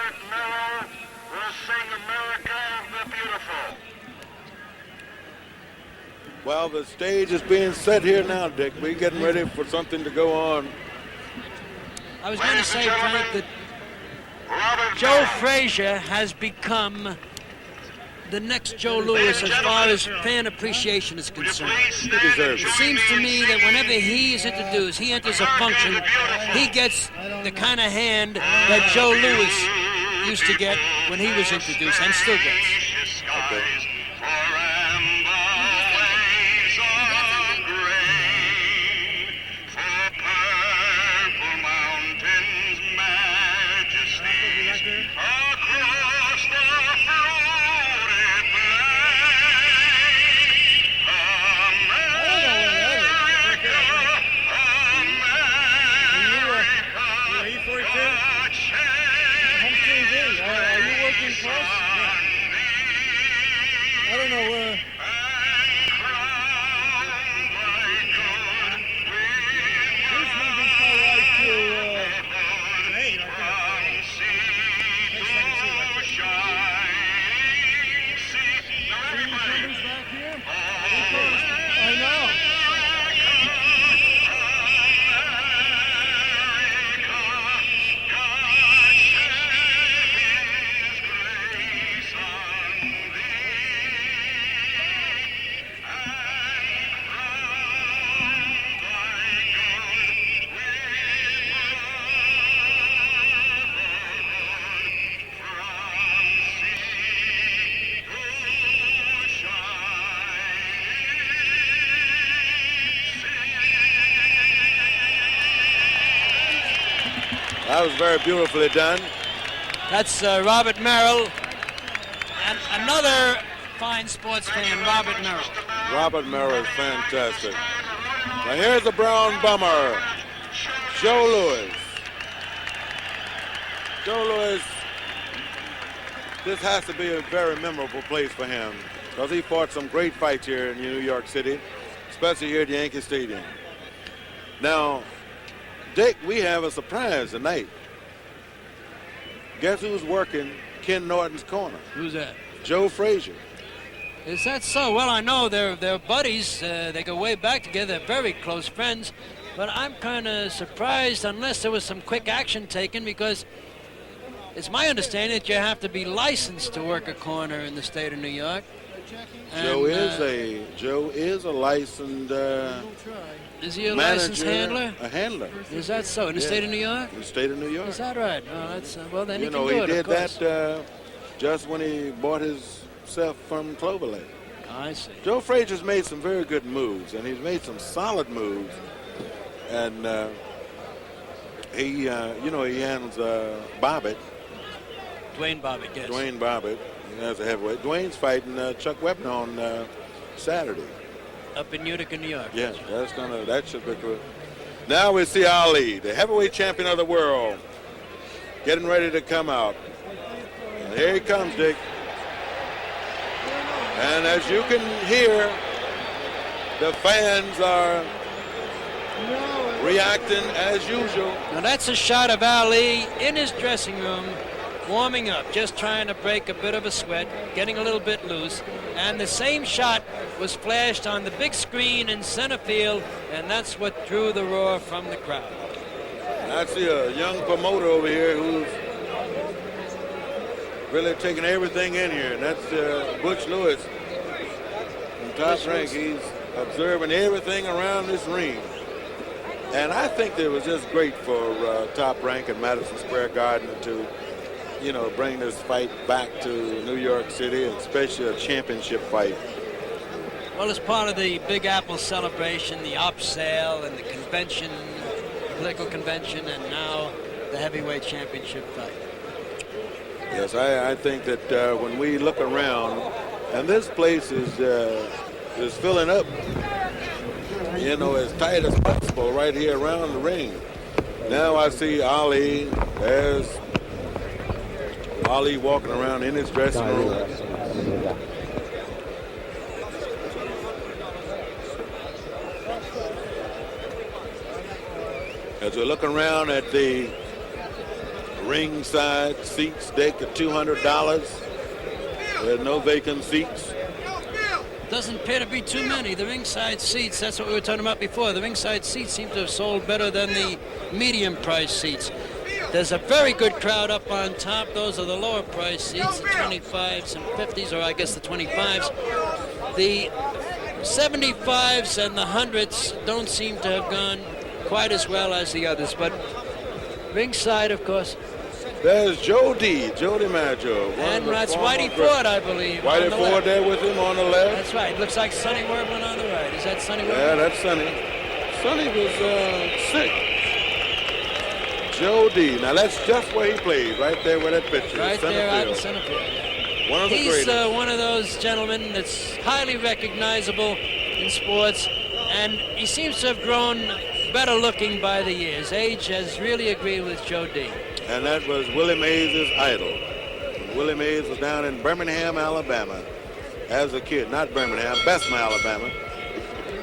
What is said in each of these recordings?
Robert Merrill will sing America the Beautiful. Well, the stage is being set here now, Dick. We're getting ready for something to go on. I was going to say, Frank, that Joe Frazier has become the next Joe Louis as far as fan appreciation is concerned. He deserves It it. seems to me that whenever he is introduced, he enters a function, he gets the kind of hand that Joe Louis used to get when he was introduced and still gets. Okay. I don't know where. This movie's kind of like to, hey, I know. That was very beautifully done. That's Robert Merrill, and another fine sports fan, Robert Merrill. Robert Merrill is fantastic. Now here's the brown bummer, Joe Louis. Joe Louis, this has to be a very memorable place for him because he fought some great fights here in New York City, especially here at Yankee Stadium. Now, Dick, we have a surprise tonight. Guess who's working Ken Norton's corner? Who's that? Joe Frazier. Is that so? Well, I know they're buddies. They go way back together. They're very close friends. But I'm kind of surprised unless there was some quick action taken because it's my understanding that you have to be licensed to work a corner in the state of New York. Joe And, is a licensed is he a manager, licensed handler? A handler. Is that so? In the state of New York? In the state of New York. Is that right? Oh, that's well. Then You he know, can do he it. did Of course. that just when he bought himself from Clover Lake. I see. Joe Frazier's made some very good moves, and he's made some solid moves. And he handles Bobbitt. Dwayne Bobbitt, yes. Dwayne Bobbitt, as a heavyweight. Dwayne's fighting Chuck Webber on Saturday. Up in Utica, New York. Yeah, that should be good. Now we see Ali, the heavyweight champion of the world, getting ready to come out. And here he comes, Dick. And as you can hear, the fans are reacting as usual. Now that's a shot of Ali in his dressing room, warming up, just trying to break a bit of a sweat, getting a little bit loose. And the same shot was flashed on the big screen in center field, and that's what drew the roar from the crowd. I see a young promoter over here who's really taking everything in here, and that's Butch Lewis from Top Rank. He's observing everything around this ring. And I think it was just great for Top Rank and Madison Square Garden to, bring this fight back to New York City, and especially a championship fight. Well, as part of the Big Apple celebration, the op sale and the convention, political convention, and now the heavyweight championship fight. Yes, I think that when we look around, and this place is filling up, as tight as possible right here around the ring. Now I see Ali. There's Ali walking around in his dressing room. As we look around at the Ringside seats deck at $200. There's no vacant seats. Doesn't appear to be too many. The ringside seats, that's what we were talking about before. The ringside seats seem to have sold better than the medium price seats. There's a very good crowd up on top. Those are the lower price seats, the 25s and 50s, or I guess the 25s. The 75s and the 100s don't seem to have gone quite as well as the others, but ringside, of course. There's Jody Maggio. And that's Whitey Ford, I believe. Whitey Ford there with him on the left. That's right. Looks like Sonny Werblin on the right. Is that Sonny Werblin? Yeah, that's Sonny. Sonny was sick. Jody. Now that's just where he played, right there where that picture is. Right there out in center field. One of the He's greatest. one of those gentlemen that's highly recognizable in sports, and he seems to have grown better looking by the years. Age has really agreed with Joe D. And that was Willie Mays' idol. Willie Mays was down in Birmingham, Alabama as a kid. Not Birmingham, Bessemer, Alabama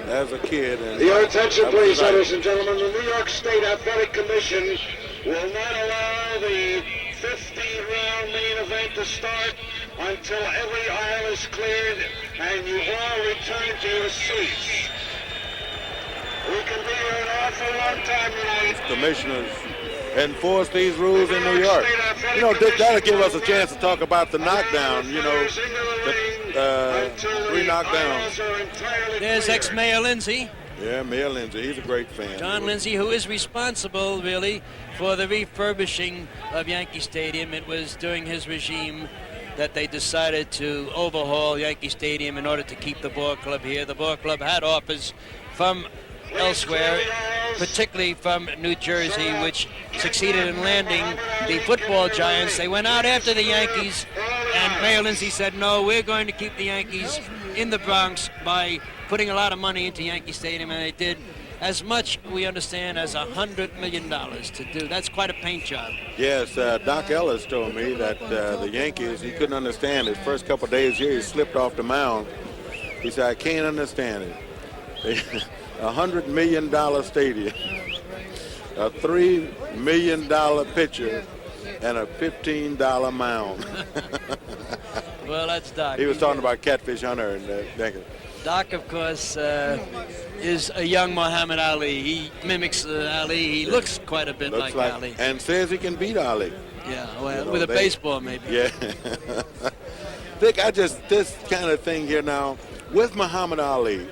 as a kid. And Your attention, please, ladies and gentlemen. The New York State Athletic Commission will not allow the 50-round main event to start until every aisle is cleared and you all return to your seats. We can be here an awful long time tonight. Commissioners enforce these rules in New York. You know, that'll give us a chance to talk about the knockdown, you know, the 3 knockdowns. There's ex-Mayor Lindsay. Yeah, Mayor Lindsay, he's a great fan. John Lindsay, who is responsible, really, for the refurbishing of Yankee Stadium. It was during his regime that they decided to overhaul Yankee Stadium in order to keep the ball club here. The ball club had offers from elsewhere, particularly from New Jersey, which succeeded in landing the football giants. They went out after the Yankees, and Mayor Lindsay said, no, we're going to keep the Yankees in the Bronx by putting a lot of money into Yankee Stadium, and they did as much, we understand, as $100 million to do. That's quite a paint job. Yes, Doc Ellis told me that the Yankees, he couldn't understand his first couple of days here. He slipped off the mound. He said, I can't understand it. $100 million stadium, a $3 million pitcher, and a $15 mound. Well, that's Doc. He was talking about Catfish Hunter and Doc, of course, is a young Muhammad Ali. He mimics Ali. He looks quite a bit like Ali. And says he can beat Ali. Yeah, well, with a baseball maybe. Yeah. Dick, this kind of thing here now, with Muhammad Ali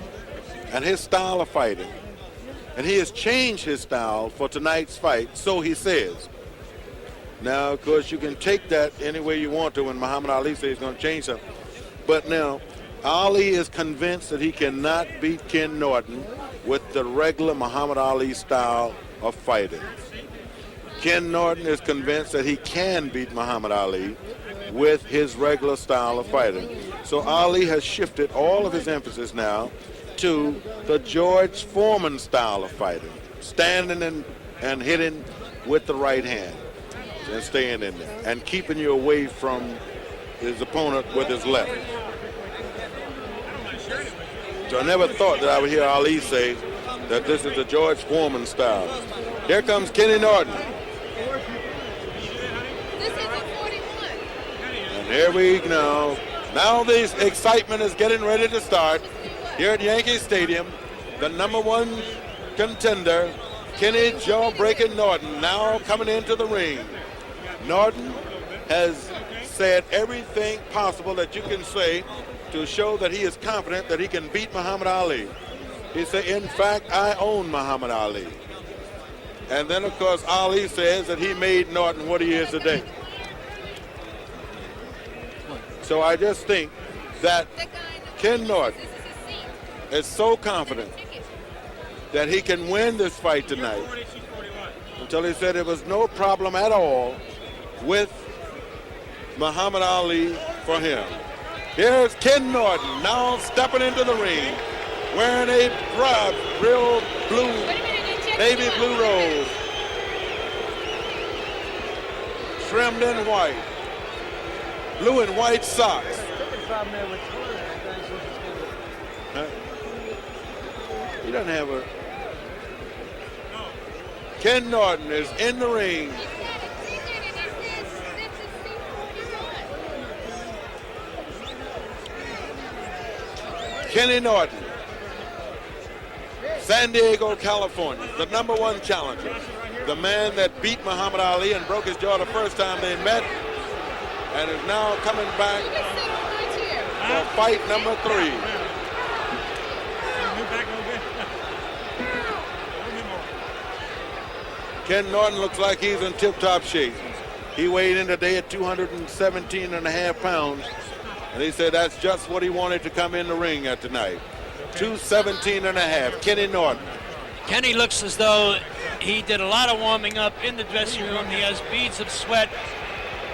and his style of fighting, and he has changed his style for tonight's fight, so he says. Now, of course, you can take that any way you want to when Muhammad Ali says he's going to change something. But now, Ali is convinced that he cannot beat Ken Norton with the regular Muhammad Ali style of fighting. Ken Norton is convinced that he can beat Muhammad Ali with his regular style of fighting. So Ali has shifted all of his emphasis now to the George Foreman style of fighting, standing and hitting with the right hand and staying in there and keeping you away from his opponent with his left. So I never thought that I would hear Ali say that this is the George Foreman style. Here comes Kenny Norton. This is a 41. And here we go. Now the excitement is getting ready to start here at Yankee Stadium. The #1 contender, Kenny Jawbreaker Norton, now coming into the ring. Norton has said everything possible that you can say to show that he is confident that he can beat Muhammad Ali. He said, in fact, I own Muhammad Ali. And then, of course, Ali says that he made Norton what he is today. So I just think that Ken Norton is so confident that he can win this fight tonight until he said it was no problem at all with Muhammad Ali for him. Here's Ken Norton now stepping into the ring, wearing a real blue, navy blue robe, trimmed in white, blue and white socks. Huh? He doesn't have a... Ken Norton is in the ring Kenny Norton, San Diego, California, the #1 challenger, the man that beat Muhammad Ali and broke his jaw the first time they met, and is now coming back for fight number 3. Ken Norton looks like he's in tip-top shape. He weighed in today at 217.5 pounds, and he said that's just what he wanted to come in the ring at tonight. 217.5, Kenny Norton. Kenny looks as though he did a lot of warming up in the dressing room. He has beads of sweat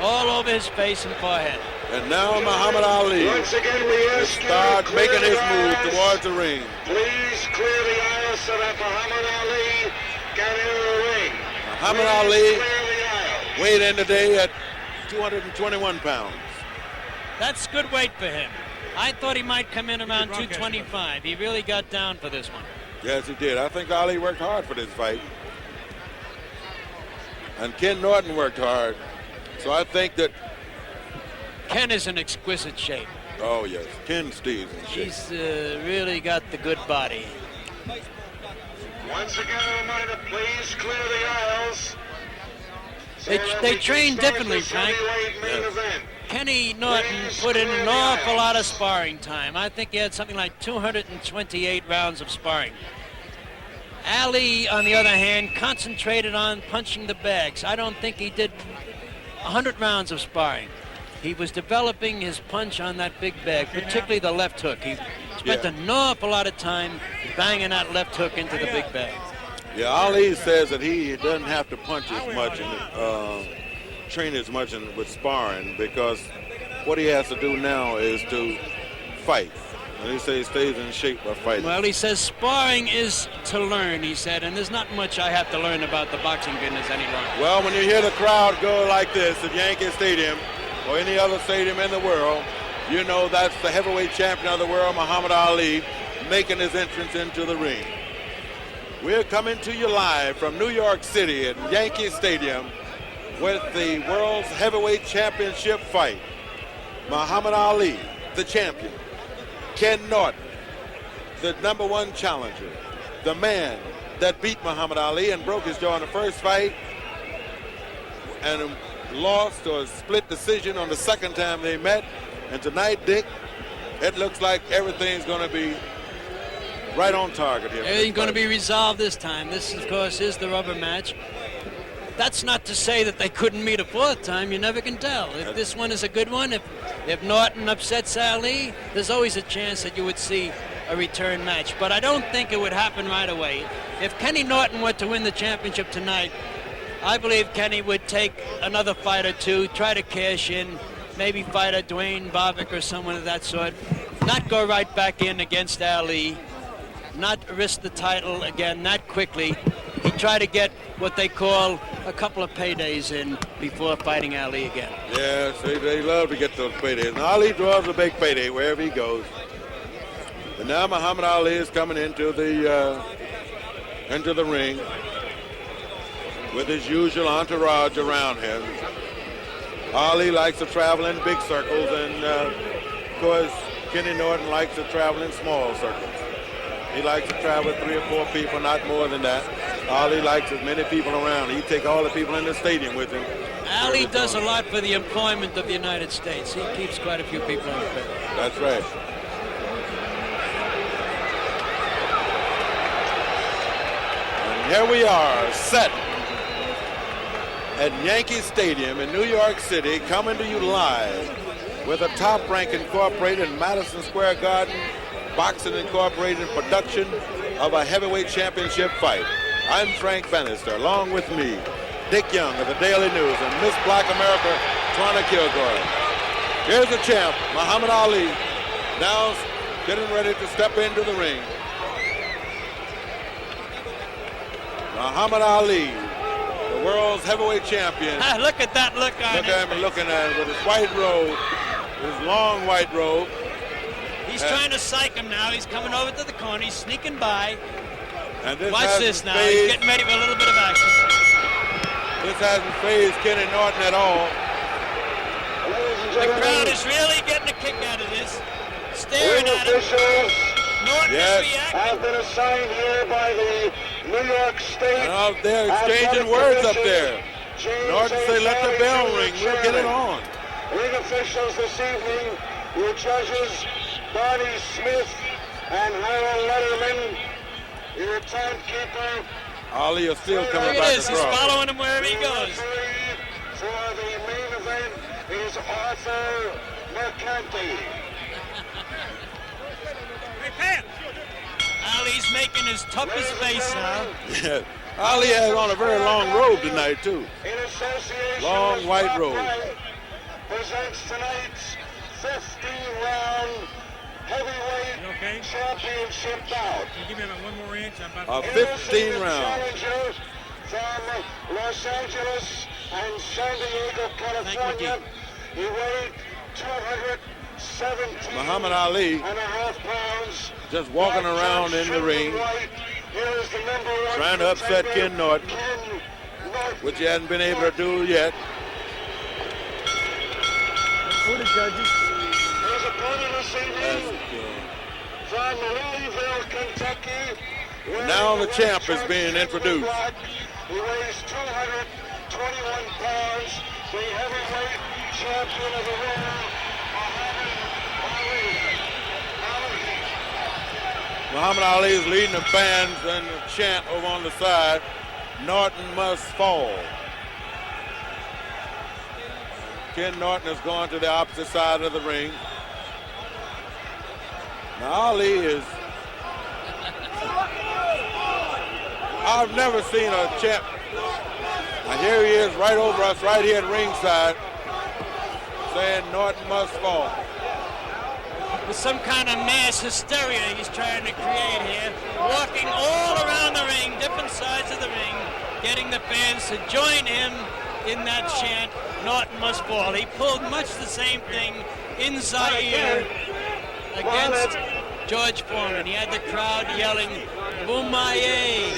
all over his face and forehead. And now Muhammad Ali Once again, we ask you to start clear making his the move aisles. towards the ring. Please clear the aisles so that Muhammad Ali can enter the ring. Muhammad Please Ali clear the aisles. weighed in today at 221 pounds. That's good weight for him. I thought he might come in around 225. He really got down for this one. Yes, he did. I think Ali worked hard for this fight. And Ken Norton worked hard. So I think that, Ken is in exquisite shape. oh yes, Ken stays in shape. He's really got the good body. Once again, a reminder, please clear the aisles. so They that they we can train start differently, this Frank. heavyweight main Yes. event. Kenny Norton put in an awful lot of sparring time. I think he had something like 228 rounds of sparring. Ali, on the other hand, concentrated on punching the bags. I don't think he did 100 rounds of sparring. He was developing his punch on that big bag, particularly the left hook. He spent an awful lot of time banging that left hook into the big bag. Yeah, Ali says that he doesn't have to punch as much and train as much with sparring, because what he has to do now is to fight. And he says he stays in shape by fighting. Well, he says sparring is to learn, he said, and there's not much I have to learn about the boxing business any longer. Well, when you hear the crowd go like this at Yankee Stadium or any other stadium in the world, you know that's the heavyweight champion of the world, Muhammad Ali, making his entrance into the ring. We're coming to you live from New York City at Yankee Stadium with the World's Heavyweight Championship fight. Muhammad Ali, the champion. Ken Norton, the #1 challenger. The man that beat Muhammad Ali and broke his jaw in the first fight and lost or split decision on the second time they met. And tonight, Dick, it looks like everything's going to be right on target here. Everything's going to be resolved this time. This, of course, is the rubber match. That's not to say that they couldn't meet a fourth time. You never can tell. If this one is a good one, if Norton upsets Ali, there's always a chance that you would see a return match. But I don't think it would happen right away. If Kenny Norton were to win the championship tonight, I believe Kenny would take another fight or two, try to cash in, maybe fight a Dwayne Bobbick or someone of that sort, not go right back in against Ali, not risk the title again that quickly. He'd try to get what they call a couple of paydays in before fighting Ali again. Yes, they love to get those paydays. And Ali draws a big payday wherever he goes. And now Muhammad Ali is coming into the ring with his usual entourage around him. Ali likes to travel in big circles, and of course, Kenny Norton likes to travel in small circles. He likes to travel with 3 or 4 people, not more than that. Ali likes as many people around. He take all the people in the stadium with him. Ali does a lot for the employment of the United States. He keeps quite a few people on the field. That's right. And here we are, set at Yankee Stadium in New York City, coming to you live with a Top Rank Incorporated Madison Square Garden Boxing Incorporated production of a heavyweight championship fight. I'm Frank Bannister, along with me, Dick Young of the Daily News, and Miss Black America, Twana Kilgore. Here's the champ, Muhammad Ali, now getting ready to step into the ring. Muhammad Ali, the world's heavyweight champion. Look at that look on Look at him looking at him with his white robe, his long white robe. He's trying to psych him now. He's coming over to the corner. He's sneaking by. And this Watch this now. He's getting ready for a little bit of action. This hasn't fazed Kenny Norton at all. The crowd is really getting a kick out of this. Staring Ring at him. officials Norton Yes. is reacting. have been assigned here by the New York State. And they're exchanging Athletic words up Commission. there. James Norton A. say, let the Barney, bell Jr., ring. We'll get it chairman. on. Ring officials this evening, your judges, Barney Smith and Harold Lederman, your timekeeper. Ali is still coming Look back at this. He's across. following him wherever he goes. Referee for the main event is Arthur Mercante. Ali's making his toughest face now. Yeah. Ali has on a very long robe tonight, too. In association Long with white Bob robe. Wright, presents tonight's 15-round heavyweight championship bout. Give me about 1 more inch. I'm about A to 15 round. Challenger from Los Angeles and San Diego, California. He weighed 217 Muhammad Ali and a half pounds. just walking around in the ring, trying to upset Ken Norton, which he hasn't been able to do yet. for the judges. His opponent this evening from Louisville, Kentucky. Now the champ is being introduced. He weighs 221 pounds, the heavyweight champion of the world, Muhammad Ali is leading the fans and the chant over on the side, Norton must fall. Ken Norton is going to the opposite side of the ring. Now Ali is, I've never seen a champ. Now here he is right over us, right here at ringside, saying Norton must fall. With some kind of mass hysteria he's trying to create here, walking all around the ring, different sides of the ring, getting the fans to join him in that chant, Norton must fall. He pulled much the same thing in Zaire against George Foreman. He had the crowd yelling, Boumaye,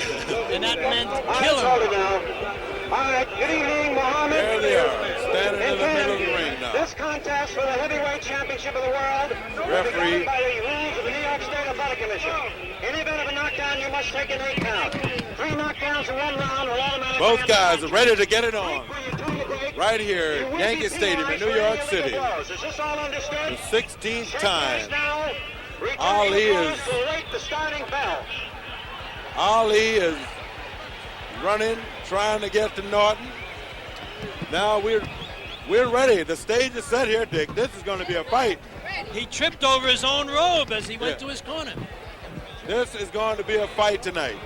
and that meant kill him. All right, good evening, Muhammad. There they are, standing in the middle of the ring now. This contest for the heavyweight championship of the world Referee. will be governed by the rules of the New York State Athletic Commission. In the event of a knockdown, you must take an 8 count. 3 knockdowns in 1 round will automatically... Both guys are ready to get it on. When you turn the date, Right here, you will Yankee be Stadium in penalized New for York any City. illegal blows. Is this all understood? The 16th Shake time. hands now. Return Ali the applause is- to await the starting bell. Ali is running, trying to get to Norton. Now we're ready. The stage is set here, Dick. This is going to be a fight. He tripped over his own robe as he went Yeah. to his corner. This is going to be a fight tonight.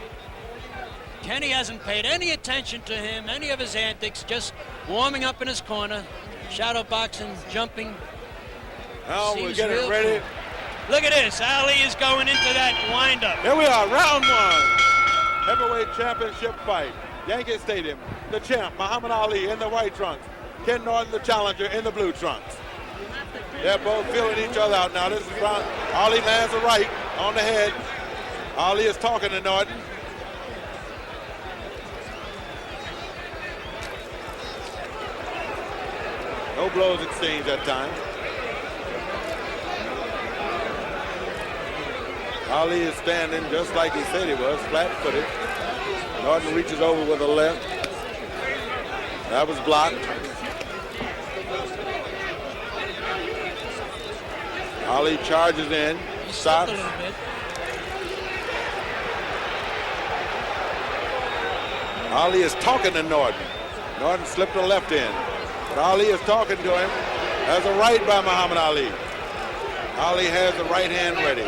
Kenny hasn't paid any attention to him, any of his antics, just warming up in his corner, shadow boxing, jumping. Now we're Seems getting real ready. Look at this. Ali is going into that windup. Here we are, round 1. Heavyweight championship fight. Yankee Stadium. The champ, Muhammad Ali, in the white trunks. Ken Norton, the challenger, in the blue trunks. They're both feeling each other out now. This is round. Ali lands a right on the head. Ali is talking to Norton. No blows exchanged that time. Ali is standing just like he said he was, flat-footed. Norton reaches over with a left. That was blocked. Ali charges in, He stops. stopped a little bit. Ali is talking to Norton. Norton slipped a left in. But Ali is talking to him. Has a right by Muhammad Ali. Ali has the right hand ready.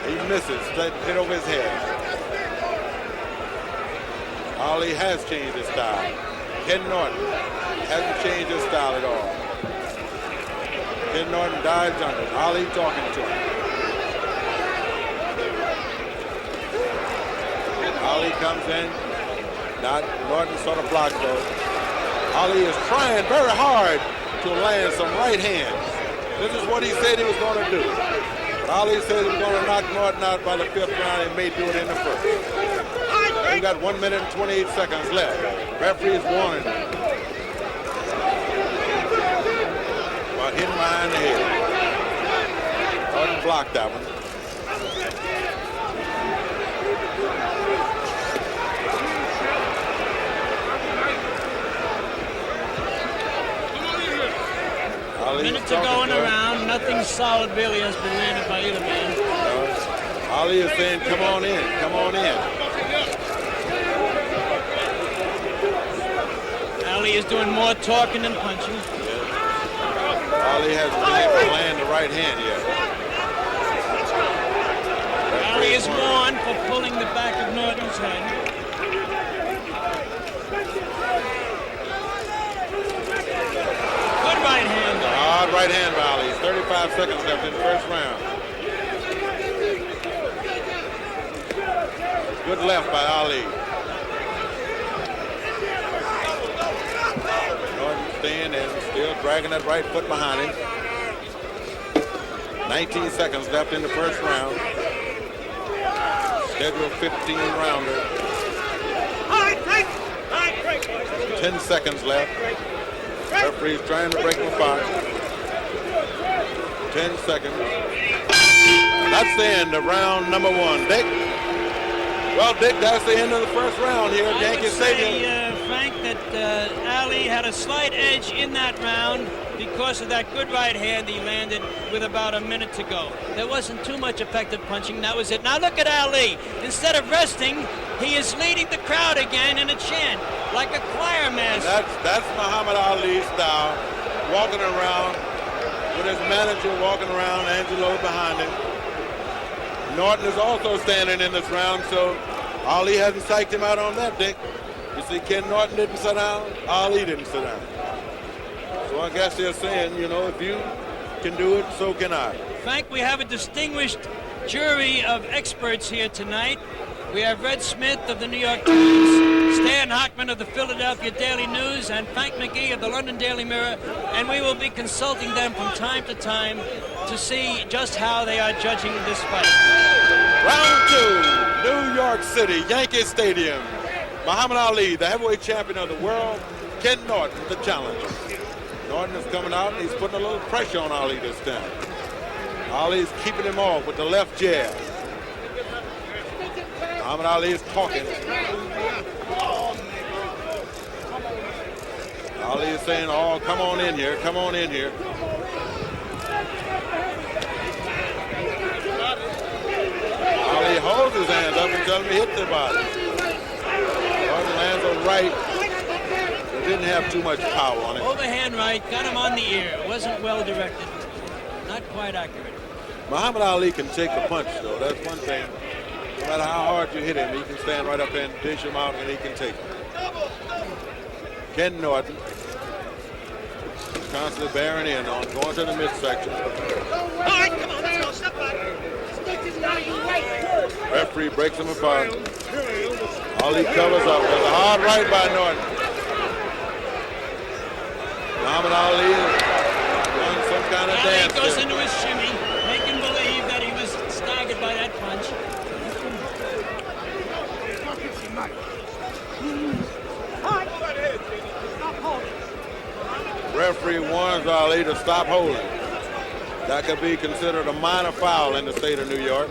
He misses, hit over his head. Ali has changed his style. Ken Norton hasn't changed his style at all. Ken Norton dives under. Ali talking to him. Ali comes in. Norton sort of blocked though. Ali is trying very hard to land some right hands. This is what he said he was going to do. But Ali said he was going to knock Norton out by the 5th round and may do it in the 1st. We got 1 minute and 28 seconds left. Referee is warning about hitting behind the head. Norton blocked that one. Minute to go in the round. Nothing solid really has been landed by either man. Ali is saying, come on in, come on in. Ali is doing more talking than punching. Ali hasn't been able to land the right hand yet. Ali is warned for pulling the back of Norton's head. Good right hand. Hard right hand by Ali. 35 seconds left in the first round. Good left by Ali. Norton staying and still dragging that right foot behind him. 19 seconds left in the first round. Scheduled 15 rounder. 10 seconds left. Referee's trying to break them apart. 10 seconds. And that's the end of round number 1. Dick? Well, Dick, that's the end of the first round here at Yankee Stadium. I would say, Frank, that Ali had a slight edge in that round because of that good right hand he landed with about a minute to go. There wasn't too much effective punching. That was it. Now look at Ali. Instead of resting, he is leading the crowd again in a chant, like a choir master. That's Muhammad Ali's style, walking around with his manager walking around, Angelo behind him. Norton is also standing in this round, so Ali hasn't psyched him out on that, Dick. You see, Ken Norton didn't sit down, Ali didn't sit down. So I guess they're saying, you know, if you can do it, so can I. Frank, we have a distinguished jury of experts here tonight. We have Red Smith of the New York Times, Stan Hockman of the Philadelphia Daily News, and Frank McGee of the London Daily Mirror, and we will be consulting them from time to time to see just how they are judging this fight. Round 2, New York City, Yankee Stadium. Muhammad Ali, the heavyweight champion of the world, Ken Norton, the challenger. Norton is coming out and he's putting a little pressure on Ali this time. Ali's keeping him off with the left jab. Muhammad Ali is talking. Ali is saying, oh, come on in here, come on in here. Ali holds his hands up and tells him to hit the body. Norton lands a right. It didn't have too much power on it. Overhand right, got him on the ear. Wasn't well directed. Not quite accurate. Muhammad Ali can take the punch, though. That's one thing. No matter how hard you hit him, he can stand right up and dish him out, and he can take it. Ken Norton constantly bearing in on, going to the midsection. All right, come on, let's go. Step back. Referee breaks him apart. Ali covers up. There's a hard right by Norton. Muhammad Ali is doing some kind of Ali dance. goes there. into his shimmy, making believe that he was staggered by that punch. Referee warns Ali to stop holding. That could be considered a minor foul in the state of New York.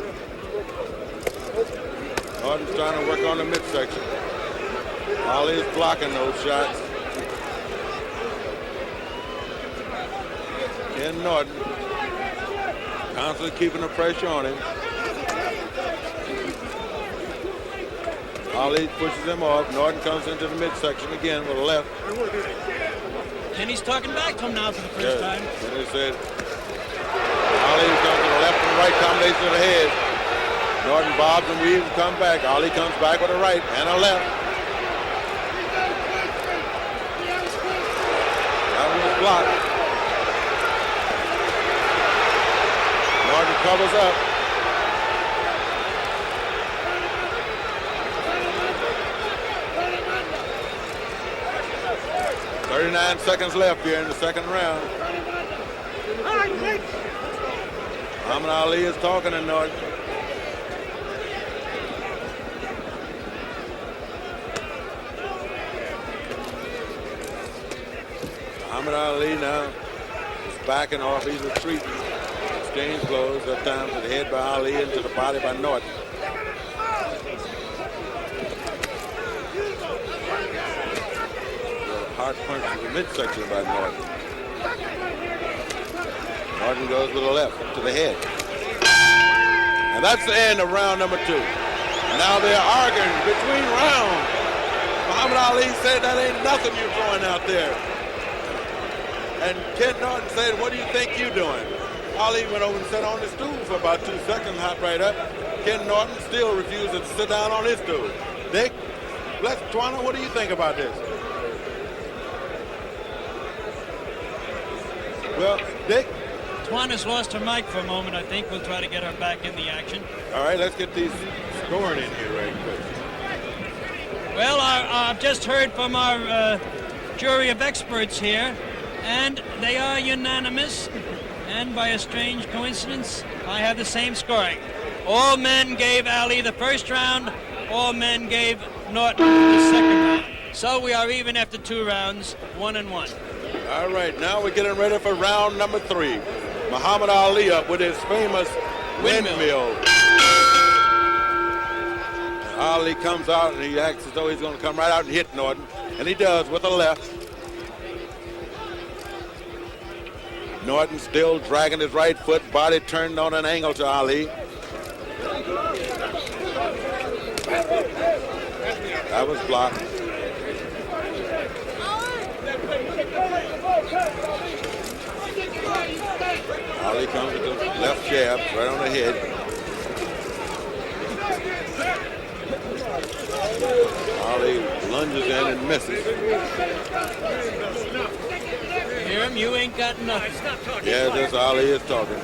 Norton's trying to work on the midsection. Ali is blocking those shots. Ken Norton constantly keeping the pressure on him. Ali pushes him off. Norton comes into the midsection again with a left. And he's talking back to him now for the first time. And he said, Ali comes to the left and right combination of the head. Norton bobs and weaves and comes back. Ali comes back with a right and a left. That one was blocked. Norton covers up. .39 seconds left here in the second round. Muhammad Ali is talking to Norton. Muhammad Ali now is backing off. He's retreating. Exchange blows at times to the head by Ali into the body by Norton. Hard punch to the midsection by Norton. Norton goes with the left to the head. And that's the end of round number 2. Now they're arguing between rounds. Muhammad Ali said that ain't nothing you're throwing out there. And Ken Norton said, what do you think you're doing? Ali went over and sat on the stool for about 2 seconds, hopped right up. Ken Norton still refused to sit down on his stool. Dick, Twana, what do you think about this? Well, Dick? Twana's lost her mic for a moment. I think we'll try to get her back in the action. All right, let's get these scoring in here right quick. Well, I've just heard from our jury of experts here, and they are unanimous. And by a strange coincidence, I have the same scoring. All men gave Ali the first round. All men gave Norton the second round. So we are even after 2 rounds, 1-1. All right, now we're getting ready for round number 3. Muhammad Ali up with his famous windmill. Ali comes out and he acts as though he's going to come right out and hit Norton. And he does with the left. Norton still dragging his right foot, body turned on an angle to Ali. That was blocked. Ali comes with the left jab right on the head. Ali lunges in and misses. Hear him? You ain't got nothing. Yeah, this Ali is talking.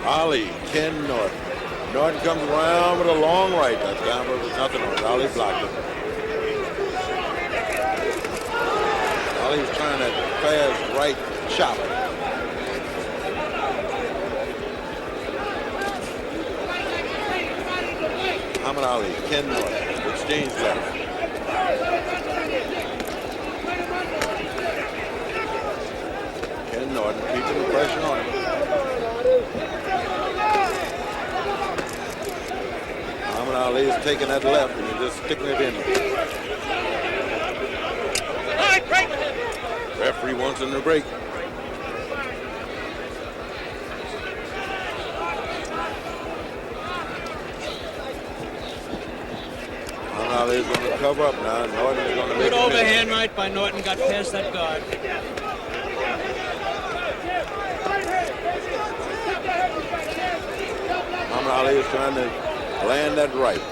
Ali, Ken Norton. Norton comes around with a long right. That's down, but there's nothing on it. Ali blocked it. Ali's trying to fast right chop. Muhammad Ali, Ken Norton, exchange left. Ken Norton keeping the pressure on him. Muhammad Ali is taking that left and he's just sticking it in. Referee wants him to break. Ali is going to cover up now. Norton is going to make Good overhand right by Norton, got past that guard. Muhammad Ali is trying to land that right.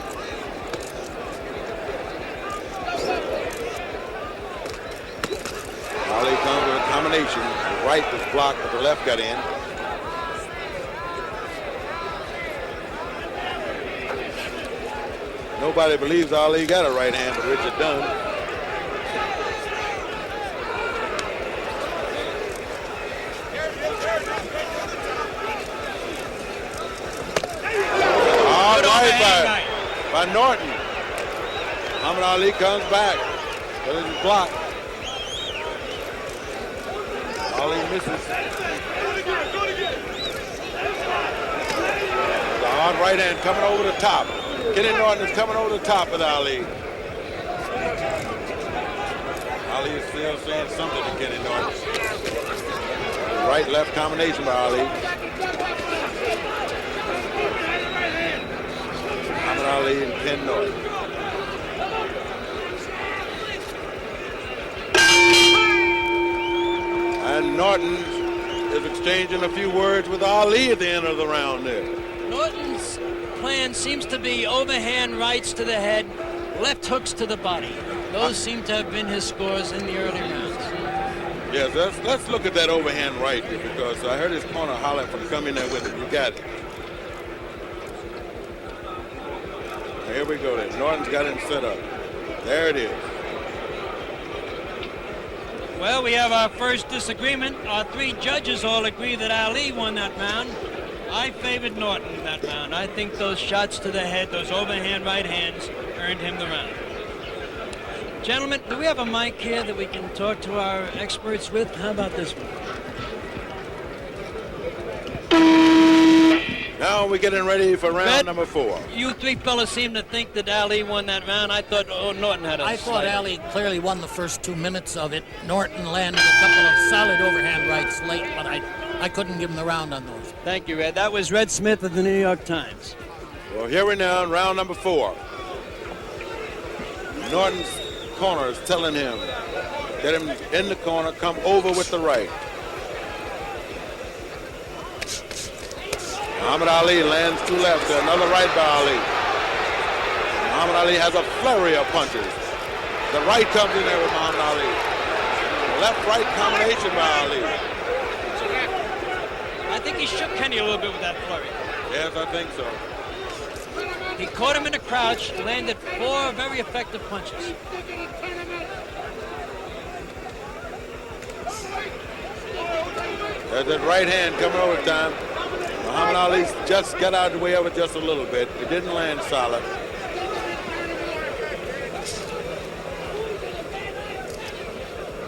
Ali comes with a combination. The right was blocked, but the left got in. Nobody believes Ali got a right hand, but Richard Dunn. All right by Norton. Muhammad Ali comes back, but it's blocked. Ali misses. The hard right hand coming over the top. Ken Norton is coming over the top with Ali. Ali is still saying something to Ken Norton. Right-left combination by Ali. Muhammad Ali and Ken Norton. And Norton is exchanging a few words with Ali at the end of the round there. Norton's plan seems to be overhand rights to the head, left hooks to the body. Those seem to have been his scores in the early rounds. Yes, let's look at that overhand right because I heard his corner holler from coming there with it. You got it. Now, here we go then. Norton's got him set up. There it is. Well, we have our first disagreement. Our 3 judges all agree that Ali won that round. I favored Norton in that round. I think those shots to the head, those overhand right hands, earned him the round. Gentlemen, do we have a mic here that we can talk to our experts with? How about this one? Now we're getting ready for round Red, number 4. You three fellas seem to think that Ali won that round. I thought Norton had a I thought slight- Ali clearly won the first 2 minutes of it. Norton landed a couple of solid overhand rights late, but I couldn't give him the round on those. Thank you, Red. That was Red Smith of the New York Times. Well, here we now in round number 4. Norton's corner is telling him, get him in the corner, come over with the right. Muhammad Ali lands 2 lefts, another right by Ali. Muhammad Ali has a flurry of punches. The right comes in there with Muhammad Ali. Left-right combination by Ali. I think he shook Kenny a little bit with that flurry. Yes, I think so. He caught him in a crouch, landed 4 very effective punches. There's that right hand coming over time. Muhammad Ali just got out of the way of it just a little bit. It didn't land solid.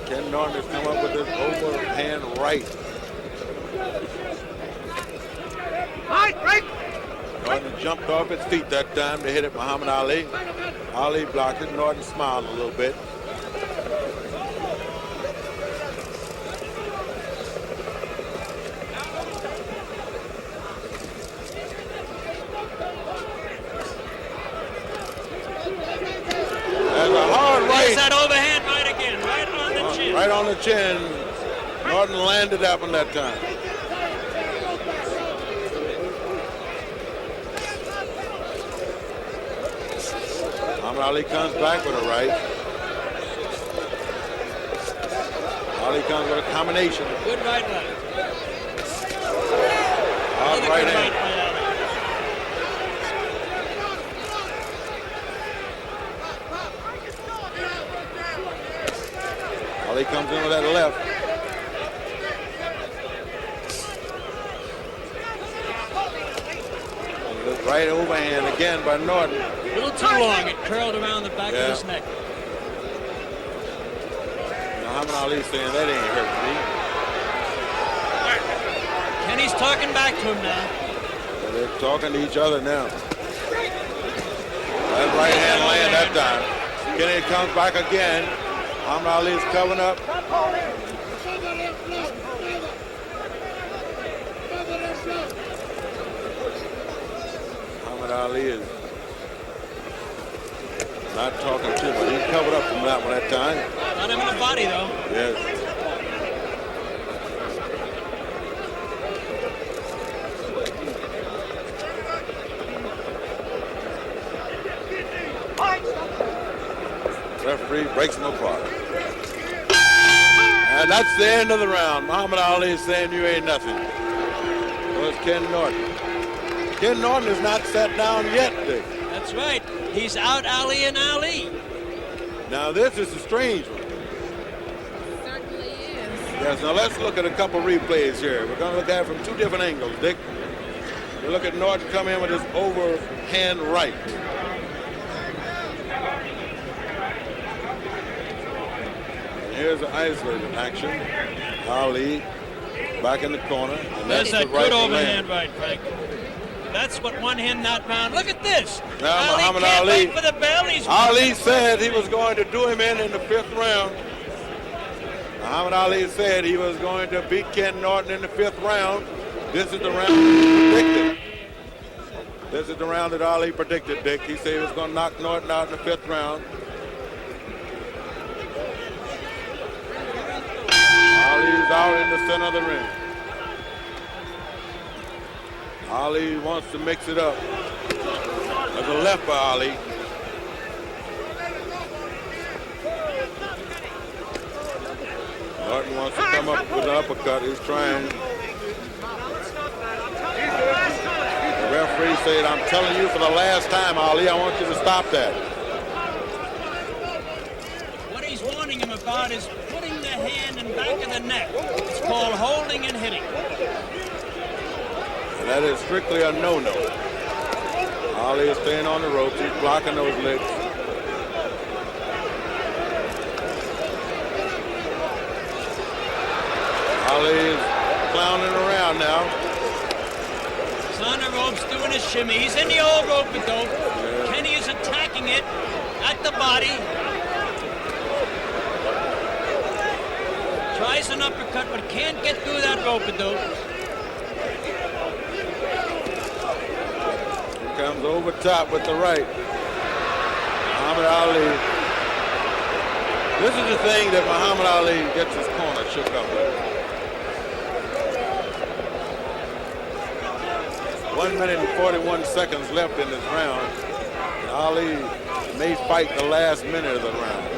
Ken Norton has come up with this overhand right. Norton jumped off his feet that time to hit it Muhammad Ali. Ali blocked it. Norton smiled a little bit. There's a hard right. There's that overhand right again, right on the chin. Right on the chin. Norton landed that one that time. Muhammad Ali comes back with a right. Ali comes with a combination. Good right leg. Hard Another right good hand. by Ali. Ali comes in with that left. The right overhand again by Norton. A little too long. It curled around the back of his neck. Muhammad Ali saying that ain't hurting me. Kenny's talking back to him now. So they're talking to each other now. That right hand land that time. Kenny comes back again. Muhammad Ali is covering up. Muhammad Ali is not talking too much. He covered up from that one that time. Not him in the body, though. Yes. Referee breaks them apart. And that's the end of the round. Muhammad Ali is saying you ain't nothing. Well, it's Ken Norton. Ken Norton is not sat down yet, Dick. That's right. He's out Ali and Ali. Now this is a strange one. Certainly is. Yes, now let's look at a couple replays here. We're going to look at it from 2 different angles, Dick. We look at Norton come in with his overhand right. And here's the isolated action. Ali back in the corner. And There's that's that the right good overhand land. right, Frank. That's what won him that round. Look at this. Now Ali Muhammad can't Ali. wait for the bell. He's Ali said he was going to do him in the 5th round. Muhammad Ali said he was going to beat Ken Norton in the 5th round. This is the round he predicted. This is the round that Ali predicted, Dick. He said he was going to knock Norton out in the 5th round. Ali's out in the center of the ring. Ali wants to mix it up. There's a left by Ali. Norton wants to come up with an uppercut. He's trying. The referee said, I'm telling you for the last time, Ali, I want you to stop that. What he's warning him about is putting the hand in back of the neck. It's called holding and hitting. And that is strictly a no-no. Ali is staying on the ropes. He's blocking those legs. Ali is clowning around now. He's on the rope-a-dope's doing a shimmy. He's in the old rope-a-dope. Yeah. Kenny is attacking it at the body. Tries an uppercut, but can't get through that rope-a-dope. Comes over top with the right. Muhammad Ali. This is the thing that Muhammad Ali gets his corner shook up with. 1 minute and 41 seconds left in this round. And Ali may fight the last minute of the round.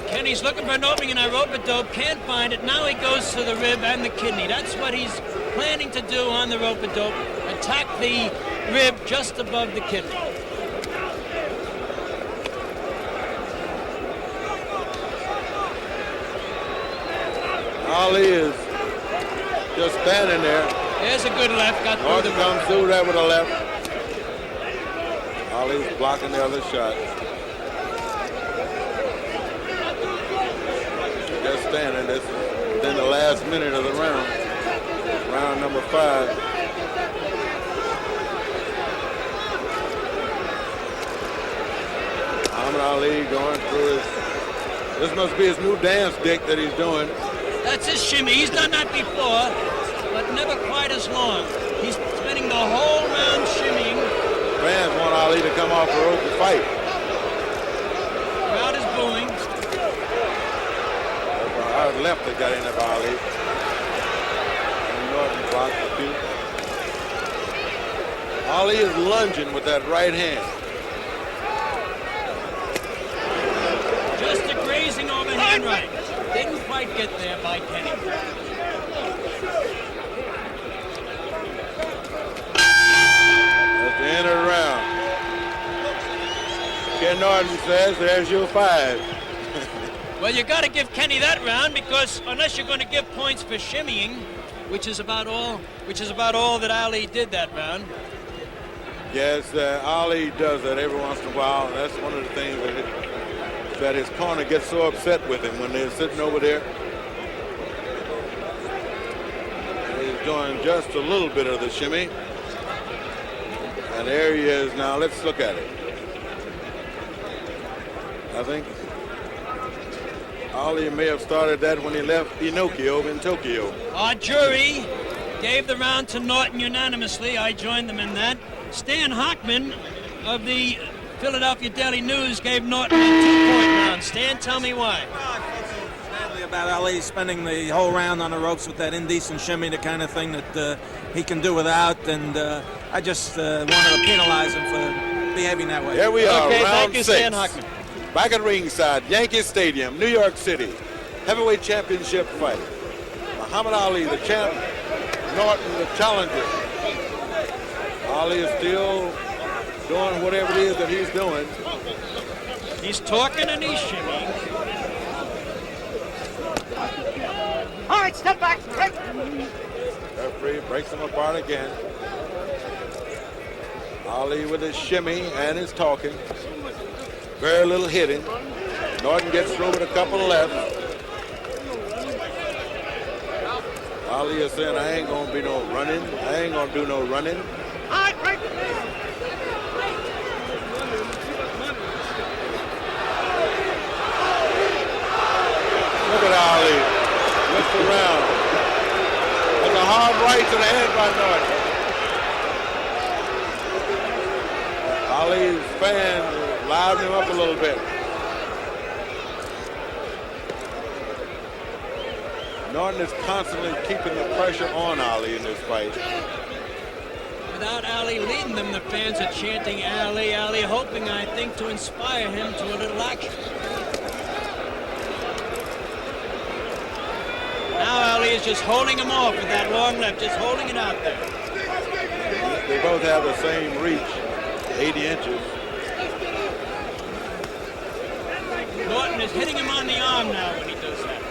Kenny's looking for an opening in that rope-a-dope, can't find it. Now he goes to the rib and the kidney. That's what he's planning to do on the rope-a-dope. Attack the rib just above the kidney. Ali is just standing there. There's a good left. Got through Norton the comes through there with a left. Ali's blocking the other shot. Just standing. This is within the last minute of the round. Round number 5. Muhammad Ali going through his. This must be his new dance, Dick, that he's doing. That's his shimmy. He's done that before, but never quite as long. He's spending the whole round shimmying. Fans want Ali to come off the rope and fight. Crowd is booing. Hard left that got in of Ali. And Norton blocked the few. Ali is lunging with that right hand. Just a grazing overhand right. Didn't quite get there by Kenny. At the end of the round, Ken Norton says, there's your 5. Well, you got to give Kenny that round because unless you're going to give points for shimmying, which is about all that Ali did that round. Yes, Ali does that every once in a while. And that's one of the things that his corner gets so upset with him when they're sitting over there. He's doing just a little bit of the shimmy. And there he is now. Let's look at it. I think Ali may have started that when he left Pinocchio in Tokyo. Our jury gave the round to Norton unanimously. I joined them in that. Stan Hockman of the Philadelphia Daily News gave Norton a 2-point round. Stan, tell me why. Well, I felt so badly about Ali spending the whole round on the ropes with that indecent shimmy, the kind of thing that he can do without, and I just wanted to penalize him for behaving that way. Here we are, Okay, round thank you, 6. Stan Hockman. Back at ringside, Yankee Stadium, New York City. Heavyweight championship fight. Muhammad Ali, the champ. Norton, the challenger. Ali is still doing whatever it is that he's doing. He's talking and he's shimmying. All right, step back. Break. Referee breaks them apart again. Ali with his shimmy and his talking. Very little hitting. Norton gets through with a couple left. Ali is saying, I ain't gonna be no running. I ain't gonna do no running. All right, break. Look at Ali. Looks around. There's a hard right to the head by Norton. Ali's fans liven him up a little bit. Norton is constantly keeping the pressure on Ali in this fight. Without Ali leading them, the fans are chanting Ali, Ali, hoping, I think, to inspire him to a little action. Now Ali is just holding him off with that long left, just holding it out there. They both have the same reach, 80 inches. Norton is hitting him on the arm now when he does that.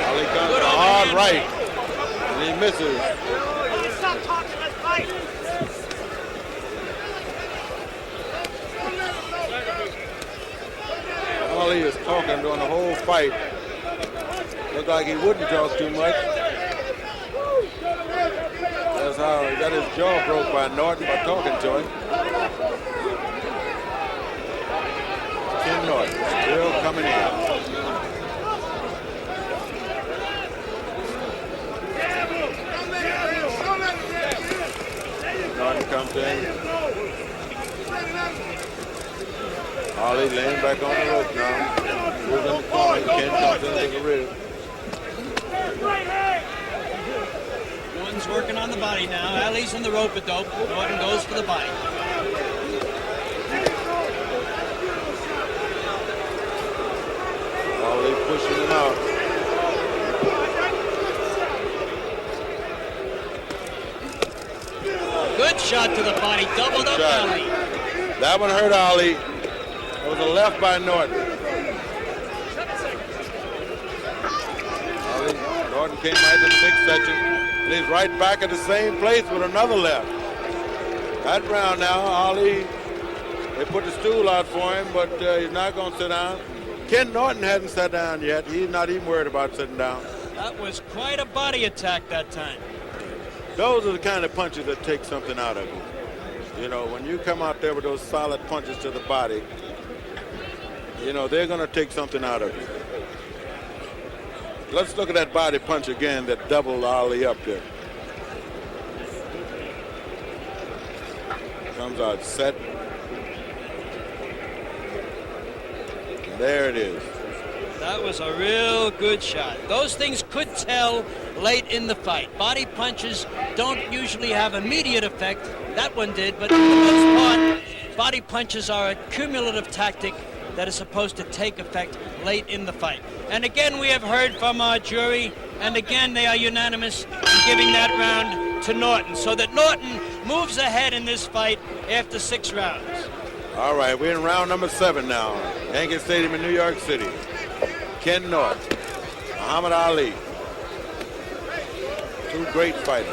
Ali comes Good to a hard overhand right, and he misses. Let's stop talking. Let's fight. Ali is talking during the whole fight. Looked like he wouldn't talk too much. That's how he got his jaw broke by Norton by talking to him. Ken Norton still coming in. Norton comes in. Ali laying back on the rope now. Moves in the corner. Ken comes in with the rib. Norton's working on the body now. Ali's in the rope-a-dope. Norton goes for the body. Ali pushing him out. Good shot to the body. Doubled up Ali. That one hurt Ali. It was a left by Norton. Norton came right to the midsection, and he's right back at the same place with another left. That round now, Ali, they put the stool out for him, but he's not going to sit down. Ken Norton hasn't sat down yet. He's not even worried about sitting down. That was quite a body attack that time. Those are the kind of punches that take something out of you. You know, when you come out there with those solid punches to the body, you know, they're going to take something out of you. Let's look at that body punch again that doubled Ali up there. Comes out set. And there it is. That was a real good shot. Those things could tell late in the fight. Body punches don't usually have immediate effect. That one did, but for the most part, body punches are a cumulative tactic that is supposed to take effect late in the fight. And again, we have heard from our jury, and again, they are unanimous in giving that round to Norton, so that Norton moves ahead in this fight after 6 rounds. All right, we're in round number 7 now. Yankee Stadium in New York City. Ken Norton, Muhammad Ali. 2 great fighters.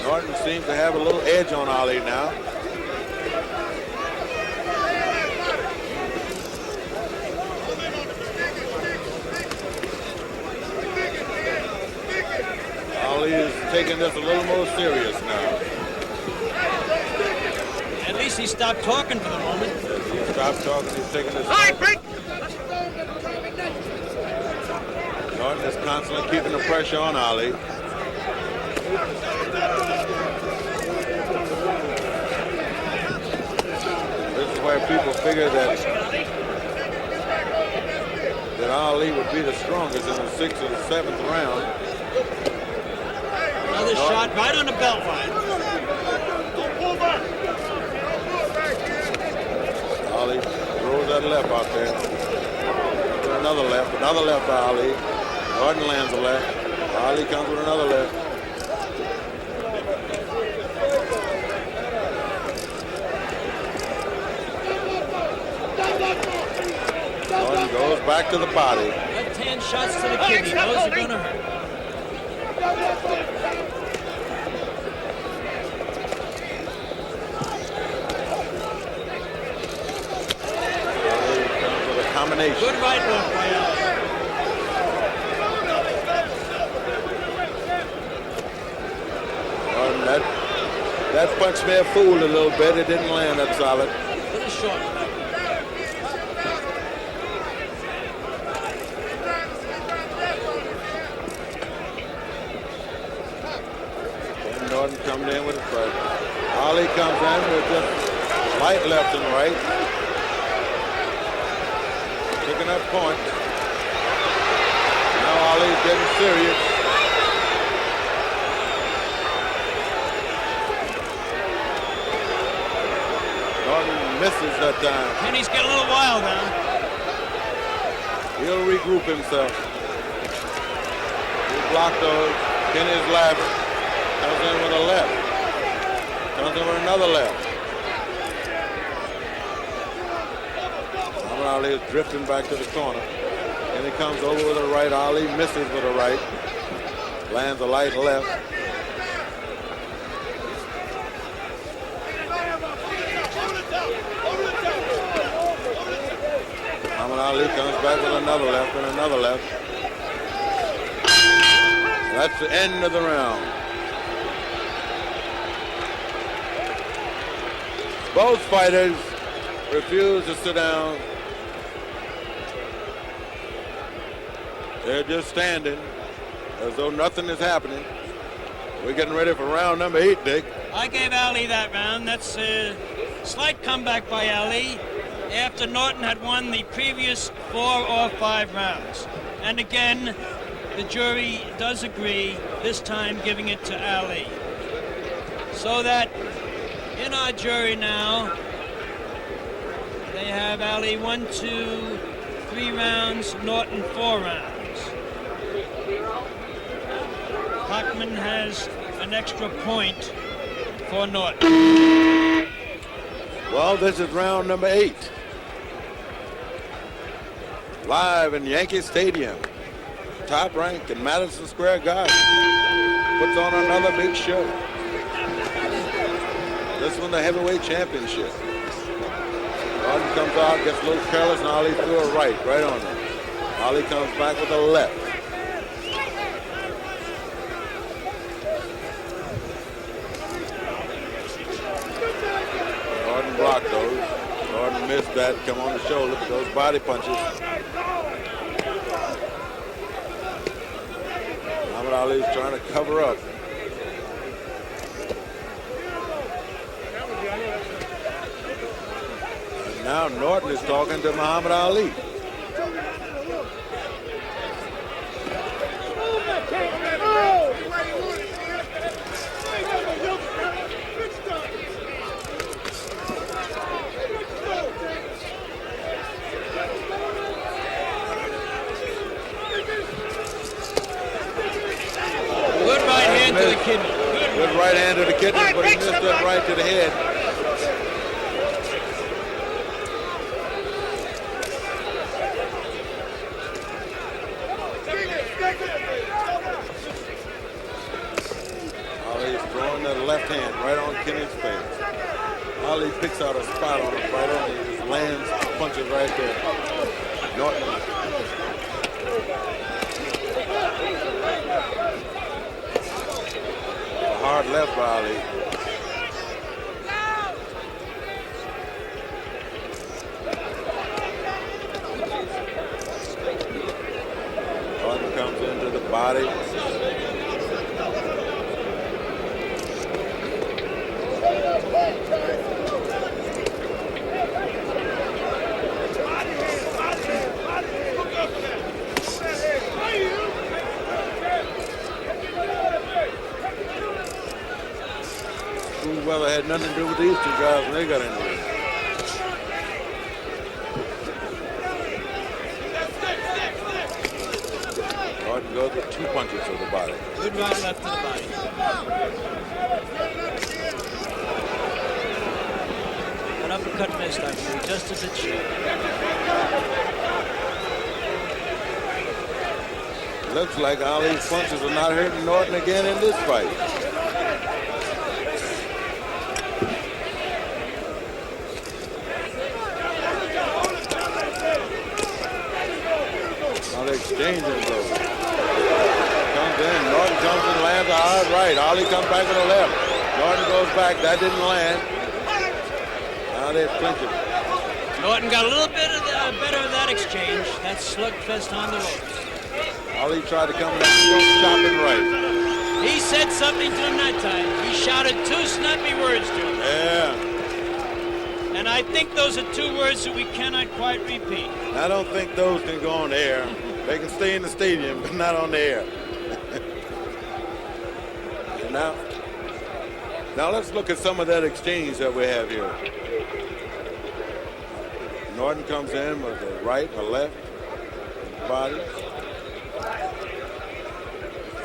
Norton seems to have a little edge on Ali now. Ali is taking this a little more serious now. At least he stopped talking for the moment. He stopped talking, he's taking this. Norton is constantly keeping the pressure on Ali. This is where people figure that Ali would be the strongest in the 6th or the 7th round. Another shot right on the belt line. Ali throws that left out there. Another left by Ali. Norton lands a left. Ali comes with another left. Norton goes back to the body. Left-hand shots to the kidney. Those are going to hurt. Combination. Good right hook by Ali. That punch may have fooled a little bit. It didn't land that solid. Little short. Ken Norton coming in with a strike. Ali comes in with just light left and right. Picking up points. Now Ali's getting serious. Norton misses that time. Kenny's getting a little wild now. He'll regroup himself. He blocked those. Kenny's laughing. Comes in with a left. Comes in with another left. Ali is drifting back to the corner. And he comes over with a right. Ali misses with a right. Lands a light left. Muhammad Ali comes back with another left and another left. That's the end of the round. Both fighters refuse to sit down. They're just standing as though nothing is happening. We're getting ready for round number 8, Dick. I gave Ali that round. That's a slight comeback by Ali after Norton had won the previous 4 or 5 rounds. And again, the jury does agree, this time giving it to Ali. So that in our jury now, they have Ali 1, 2, 3 rounds, Norton 4 rounds. Hockman has an extra point for Norton. Well, this is round number 8. Live in Yankee Stadium. Top Rank in Madison Square Garden. Puts on another big show. This one, the heavyweight championship. Norton comes out, gets a little careless, and Ali threw a right on him. Ali comes back with a left. Norton blocked those. Norton missed that, come on the shoulder, but those body punches. Muhammad Ali's trying to cover up. And now Norton is talking to Muhammad Ali. Good right hand to the kidney, but he missed that right to the head. Ali's throwing the left hand right on Kenny's face. Ali picks out a spot on him right on it. He just lands punches right there. Norton. Hard left by Ali. Norton comes into the body. Weather had nothing to do with these two guys when they got into it. Norton goes with 2 punches to the body. Good right left to the body. An uppercut missed, I believe, just as it should. Looks like Ali's punches are not hurting Norton again in this fight. Exchanging those. Comes in. Norton comes and lands a hard right. Ali comes back with a left. Norton goes back. That didn't land. Now they're clinching. Norton got a little bit of better of that exchange. That slugfest on the ropes. Ali tried to come in that chopping right. He said something to him that time. He shouted 2 snappy words to him. Yeah. And I think those are 2 words that we cannot quite repeat. I don't think those can go on the air. They can stay in the stadium, but not on the air. now let's look at some of that exchange that we have here. Norton comes in with a right, a left, body.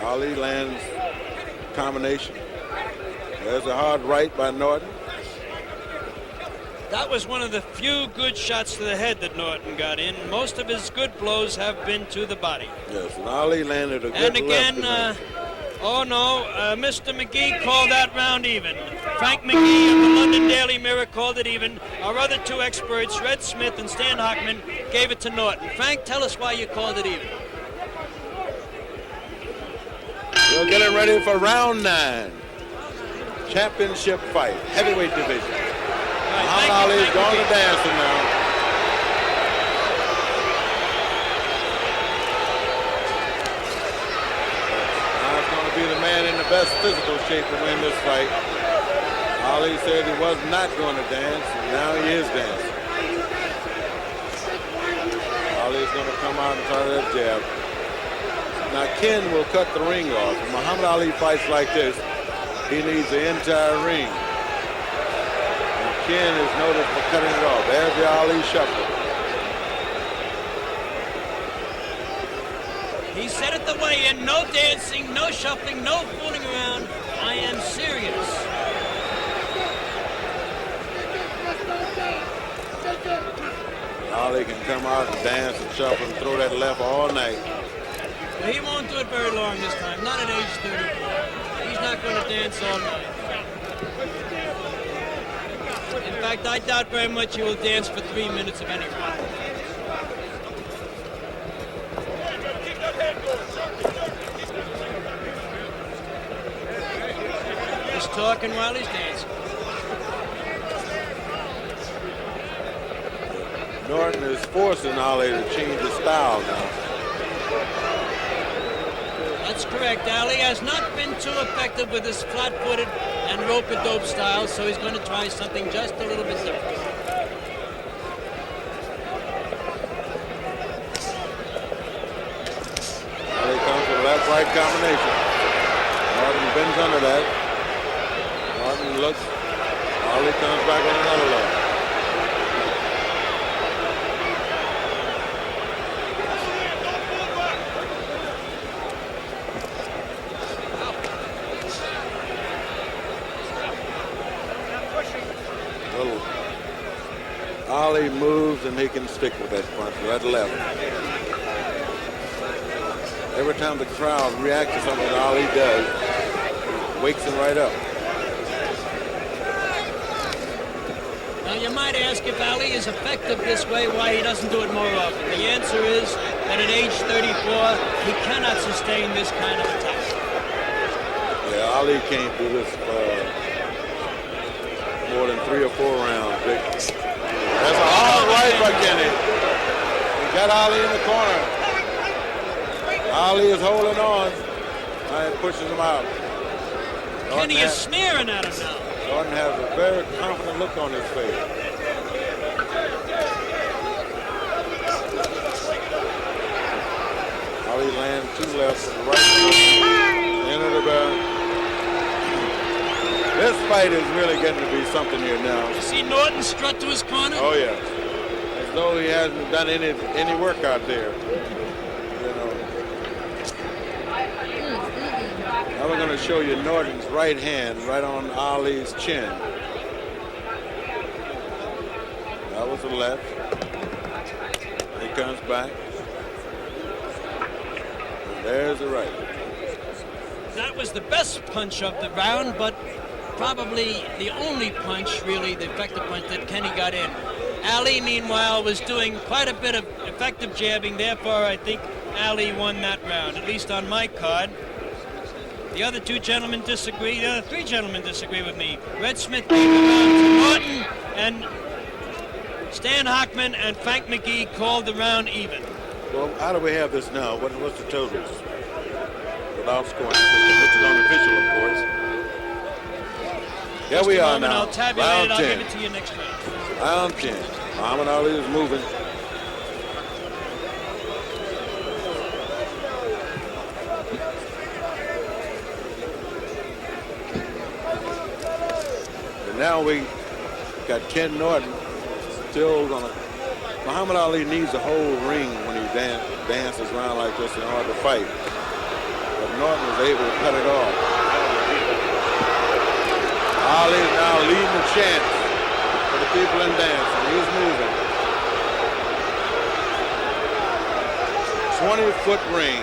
Ali lands combination. There's a hard right by Norton. That was one of the few good shots to the head that Norton got in. Most of his good blows have been to the body. Yes, and Ali landed a good And again, left Mr. McGee called that round even. Frank McGee of the London Daily Mirror called it even. Our other two experts, Red Smith and Stan Hockman, gave it to Norton. Frank, tell us why you called it even. We're getting ready for round 9. Championship fight, heavyweight division. Muhammad Ali's going to dancing now. Now it's going to be the man in the best physical shape to win this fight. Ali said he was not going to dance, and now he is dancing. Ali's going to come out and try that jab. Now Ken will cut the ring off. When Muhammad Ali fights like this, he needs the entire ring. And Ken is noted for cutting it off. There's the Ali shuffle. He said it the way in, no dancing, no shuffling, no fooling around. I am serious. Ali can come out and dance and shuffle and throw that left all night. Well, he won't do it very long this time, not at age 34. He's not going to dance all night. In fact, I doubt very much he will dance for 3 minutes of any round. He's talking while he's dancing. Norton is forcing Ali to change his style now. That's correct. Ali has not been too effective with his flat-footed and rope-a-dope style, so he's going to try something just a little bit different. Ali comes with a left-right combination. Norton bends under that. Norton looks. Ali comes back with another left. Ali moves and he can stick with that punch, that left. Every time the crowd reacts to something Ali does, it wakes him right up. Now you might ask if Ali is effective this way, why he doesn't do it more often. The answer is that at age 34, he cannot sustain this kind of attack. Yeah, Ali can't do this more than 3 or 4 rounds. That's a hard right by Kenny. He got Ali in the corner. Ali is holding on and pushes him out. Kenny is sneering at him now. Norton has a very confident look on his face. Ali lands 2 lefts to the right. Into the back. This fight is really getting to be something here now. You see Norton strut to his corner? Oh, yeah. As though he hasn't done any work out there. You know. Now we're going to show you Norton's right hand right on Ali's chin. That was the left. He comes back. And there's the right. That was the best punch of the round, but probably the only punch, really, the effective punch that Kenny got in. Ali, meanwhile, was doing quite a bit of effective jabbing. Therefore, I think Ali won that round, at least on my card. The other 2 gentlemen disagree. The other 3 gentlemen disagree with me. Red Smith gave the round to Norton, and Stan Hockman and Frank McGee called the round even. Well, how do we have this now? What's the totals? Without scoring, which is unofficial, of course. Here we are now. I'll tabulate round it. I'll 10. give it to you next round. Round 10. Muhammad Ali is moving. And now we got Ken Norton still gonna. Muhammad Ali needs a whole ring when he dances around like this in order to fight. But Norton was able to cut it off. Ali is now leading the chant for the people in dancing. He's moving. 20-foot ring.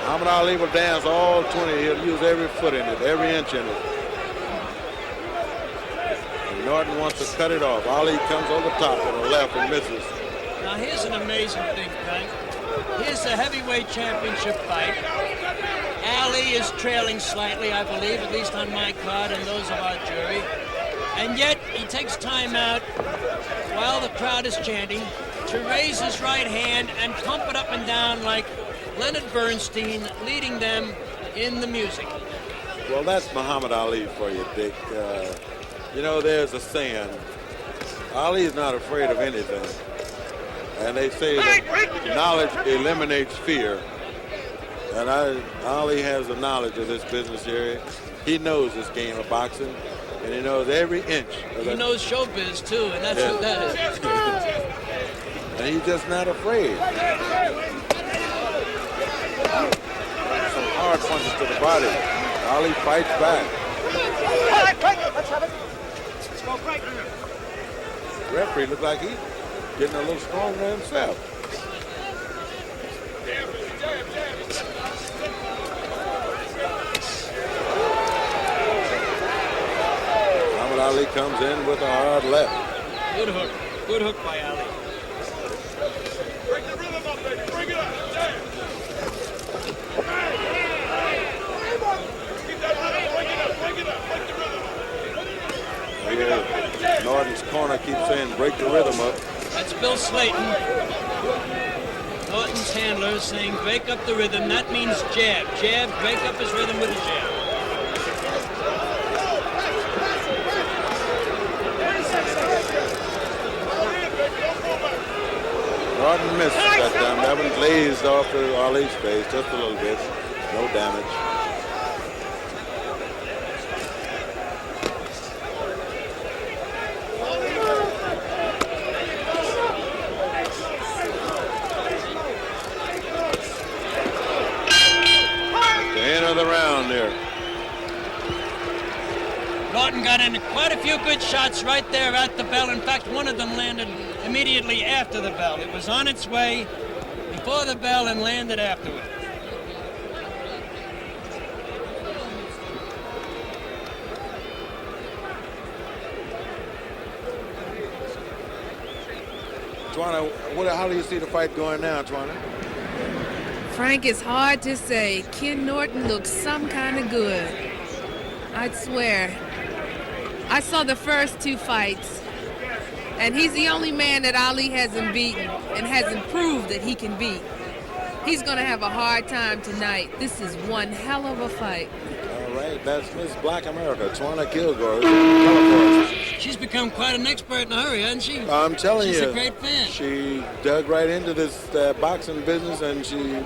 Muhammad Ali will dance all 20. He'll use every foot in it, every inch in it. And Norton wants to cut it off. Ali comes over the top with a left and misses. Now here's an amazing thing, Frank. Here's the heavyweight championship fight. Ali is trailing slightly, I believe, at least on my card and those of our jury. And yet he takes time out while the crowd is chanting to raise his right hand and pump it up and down like Leonard Bernstein leading them in the music. Well, that's Muhammad Ali for you, Dick. You know, there's a saying, Ali is not afraid of anything. And they say that knowledge eliminates fear. And Ali has the knowledge of this business area. He knows this game of boxing, and he knows every inch of He knows showbiz, too, and that's what that is. And he's just not afraid. Some hard punches to the body. Ali fights back. All right, Frank, let's have it. Let's go, Frank. Referee looks like he's getting a little stronger himself. Muhammad Ali comes in with a hard left. Good hook. Good hook by Ali. Break the rhythm up, baby. Bring it up. Keep that rhythm. Bring it up. Bring it up. Break the rhythm up. Yeah. Norton's corner keeps saying, break the rhythm up. That's Bill Slayton. Norton's handler is saying, break up the rhythm. That means jab. Jab, break up his rhythm with a jab. Norton missed that time. That one glazed off of Ali's face just a little bit. No damage. The end of the round there. Norton got in quite a few good shots right there at the bell. In fact, one of them landed immediately after the bell. It was on its way before the bell and landed afterward. Twana, how do you see the fight going now, Twana? Frank, it's hard to say. Ken Norton looks some kind of good. I'd swear. I saw the first two fights, and he's the only man that Ali hasn't beaten and hasn't proved that he can beat. He's going to have a hard time tonight. This is one hell of a fight. All right, that's Miss Black America, Twana Kilgore. She's become quite an expert in a hurry, hasn't she? I'm telling you. She's a great fan. She dug right into this boxing business, and she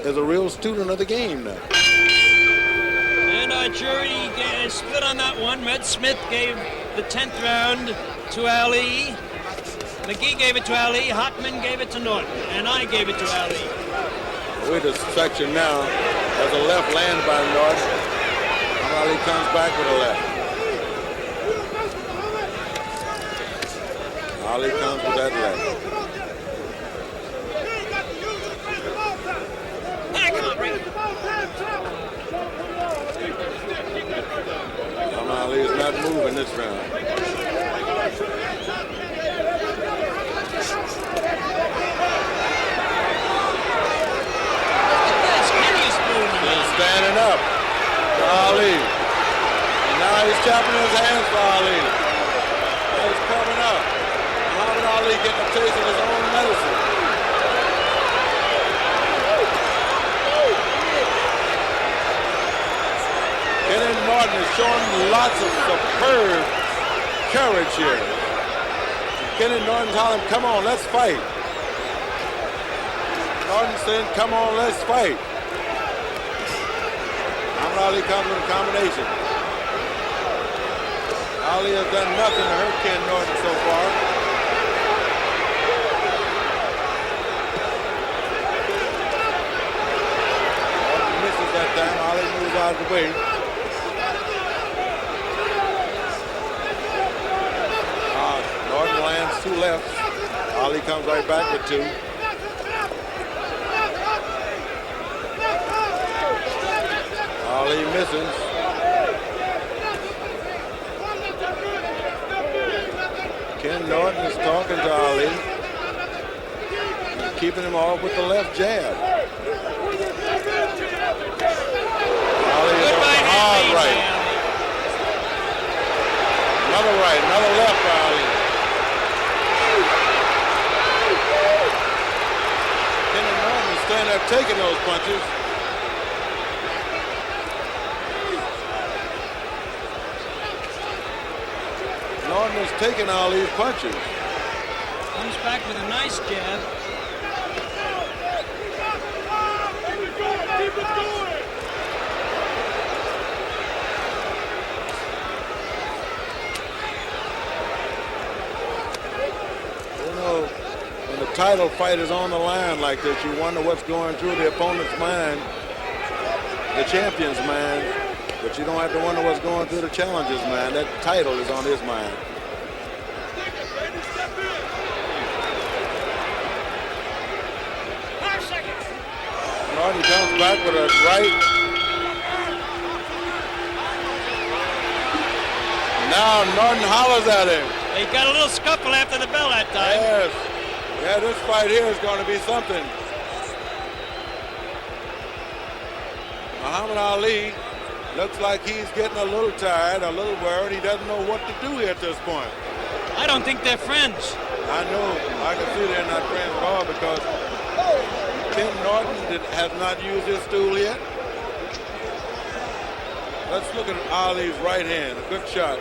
is a real student of the game now. And our jury split on that one. Red Smith gave the 10th round to Ali. McGee gave it to Ali. Hockman gave it to Norton. And I gave it to Ali. We're the section now. There's a left land by Norton. Ali comes back with a left. Ali comes with that left. Ali is not moving this round. Standing up for Ali. And now he's chopping his hands for Ali. He's coming up. Muhammad Ali getting a taste of his own medicine. Ken Norton is showing lots of superb courage here. Ken Norton's hollering, come on, let's fight. Norton saying, come on, let's fight. Muhammad Ali comes with a combination. Ali has done nothing to hurt Ken Norton so far. Norton misses that time. Ali moves out of the way. Norton lands two lefts. Ali comes right back with two. Ali misses. talking to Ali. He's keeping him off with the left jab. Ali is on the hard right. Another right, another left for Ali. Ken Norton is standing there taking those punches. Norton is taking all these punches. Comes back with a nice jab. You know, when the title fight is on the line like this, you wonder what's going through the opponent's mind, the champion's mind. But you don't have to wonder what's going through the challenger's mind. That title is on his mind. Norton comes back with a right. Now Norton hollers at him. They got a little scuffle after the bell that time. Yes. Yeah, this fight here is going to be something. Muhammad Ali looks like he's getting a little tired, a little worried. He doesn't know what to do here at this point. I don't think they're friends. I know. I can see they're not friends at all because Ken Norton has not used his stool yet. Let's look at Ali's right hand. A good shot.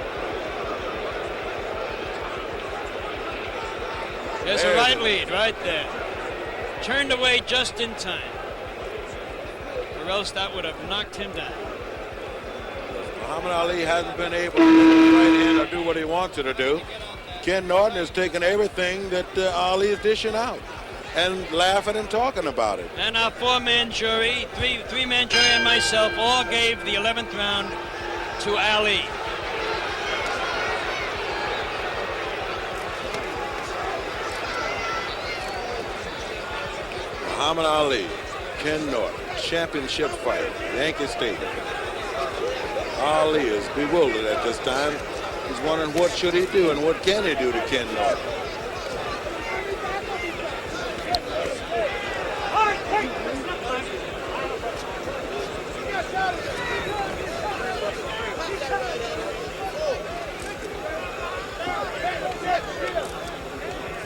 There's a right lead right there. Turned away just in time. Or else that would have knocked him down. Muhammad Ali hasn't been able to use his right hand or do what he wanted to do. Ken Norton has taken everything that Ali is dishing out and laughing and talking about it. And our four-man jury, three-man jury and myself all gave the 11th round to Ali. Muhammad Ali, Ken Norton, championship fight, Yankee Stadium. Ali is bewildered at this time. He's wondering what should he do and what can he do to Ken Norton.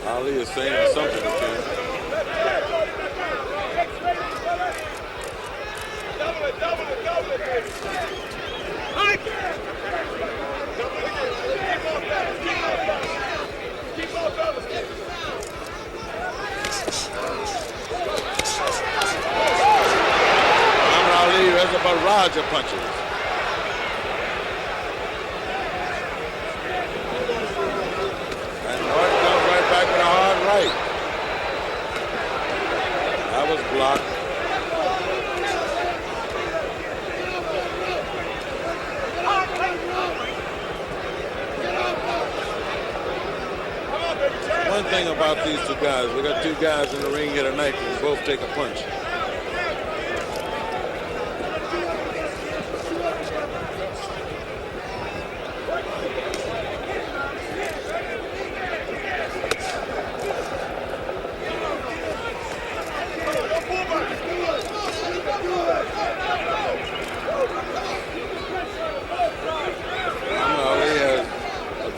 Ali is saying something to Ken. Ali has a barrage of punches. And Norton comes right back with a hard right. That was blocked. One thing about these two guys, we got two guys in the ring here tonight who can both take a punch.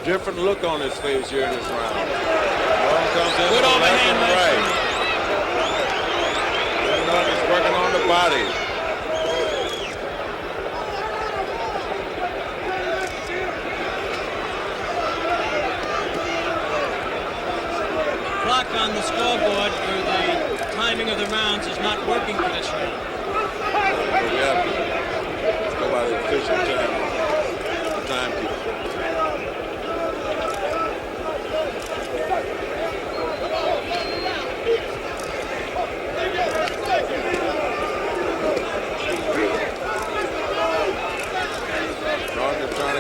Different look on his face here in this round. Norton comes in good overhand right. Norton's working on the body. Clock on the scoreboard for the timing of the rounds is not working for this round. We have to go by the official timekeeper.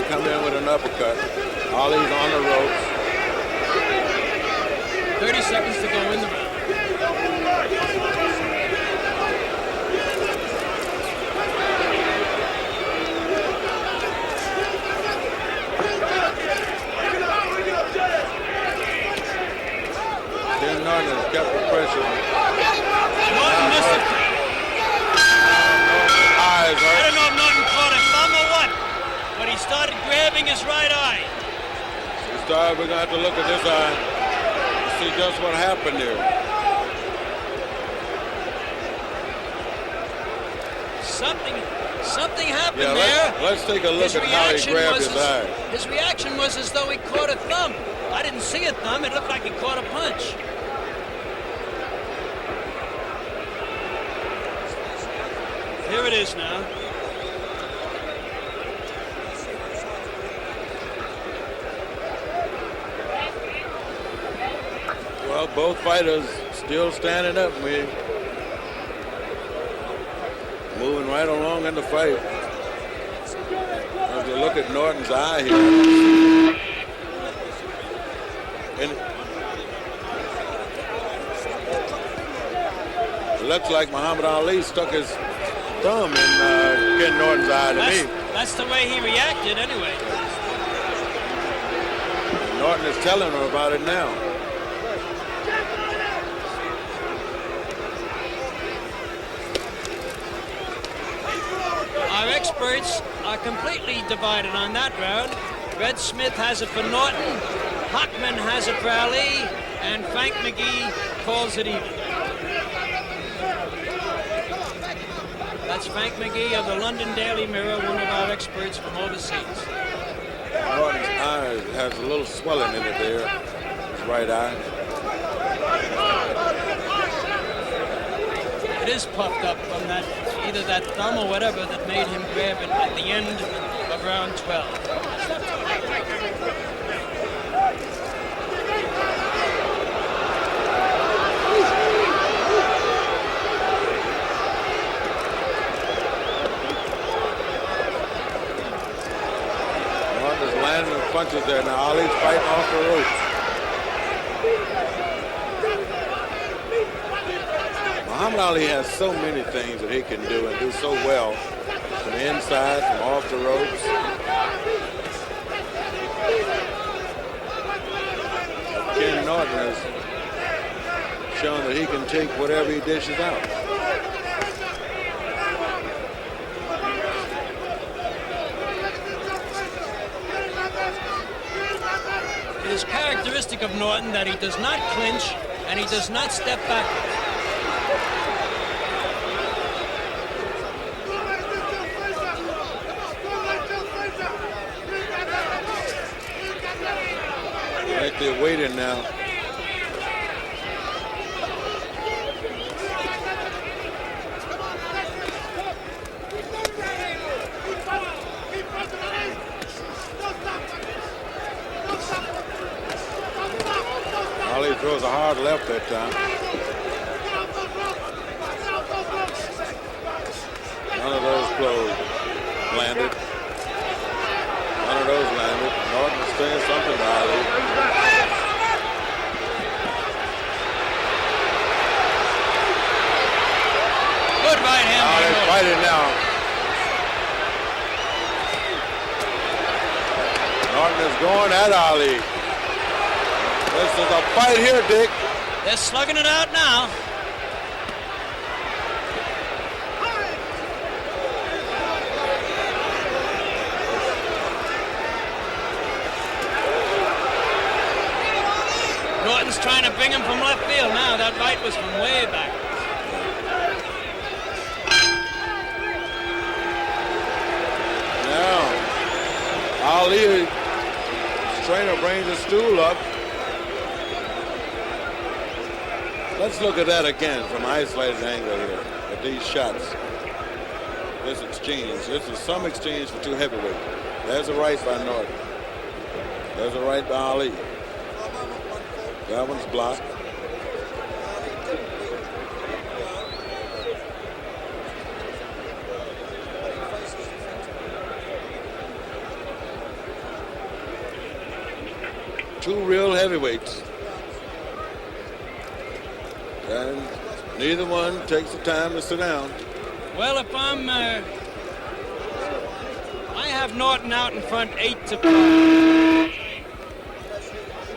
Come in with an uppercut. Ali's on the ropes. 30 seconds to go in the round. kept the pressure. Norton missed it. Eyes I hurt. don't know if Norton caught a thumb or what, but he started grabbing his right eye. We're going to have to look at this eye to see just what happened there. Something happened Yeah, there. let's take a look at how he grabbed his eye. His reaction was as though he caught a thumb. I didn't see a thumb. It looked like he caught a punch. Here it is now. Well, both fighters still standing up. We're moving right along in the fight. As we look at Norton's eye here. And it looks like Muhammad Ali stuck his thumb in Ken Norton's eye to me. That's the way he reacted anyway. Norton is telling her about it now. Our experts are completely divided on that round. Red Smith has it for Norton, Hockman has it for Ali, and Frank McGee calls it even. That's Frank McGee of the London Daily Mirror, one of our experts from overseas. Norton's eye has a little swelling in it there, his right eye. It is puffed up from that, either that thumb or whatever that made him grab it at the end of round 12. Norton is landing the punches there. Now Ali's fighting off the ropes. Muhammad Ali has so many things that he can do and do so well from the inside, from off the ropes. Ken Norton has shown that he can take whatever he dishes out. It is characteristic of Norton that he does not clinch and he does not step backwards. Right there waiting now. Ali throws a hard left that time. None of those closed. Landed. None of those landed. Norton's saying something to Ali. Good right hand. They're fighting now. Norton is going at Ali. This is a fight here, Dick. They're slugging it out now. Norton's trying to bring him from left field now. That right was from way back. Now, Ali, his trainer brings the stool up. Let's look at that again from an isolated angle here at these shots. This exchange. This is some exchange for two heavyweights. There's a right by Norton. There's a right by Ali. That one's blocked. Two real heavyweights. And neither one takes the time to sit down. Well, if I have Norton out in front 8-5.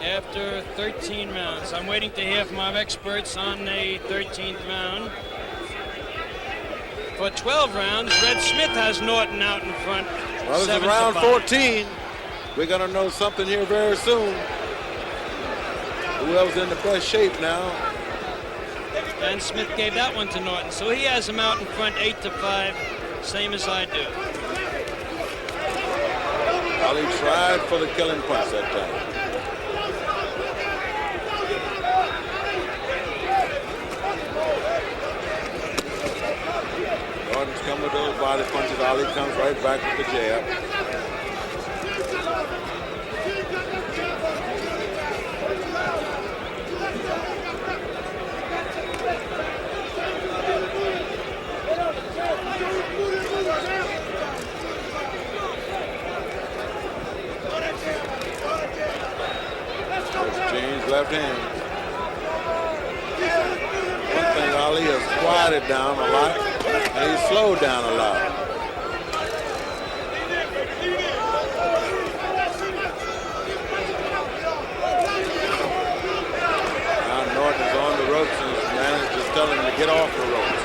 after 13 rounds. I'm waiting to hear from our experts on the 13th round. For 12 rounds, Red Smith has Norton out in front. Well, this is round 14. We're going to know something here very soon. Whoever's in the best shape now. And Smith gave that one to Norton, so he has him out in front 8-5, same as I do. Ali tried for the killing punch that time. Norton's coming with those body punches. Ali comes right back with the jab. Left hand. One thing, Ali has quieted down a lot, and he's slowed down a lot. Now Norton is on the ropes, and his manager's telling him to get off the ropes.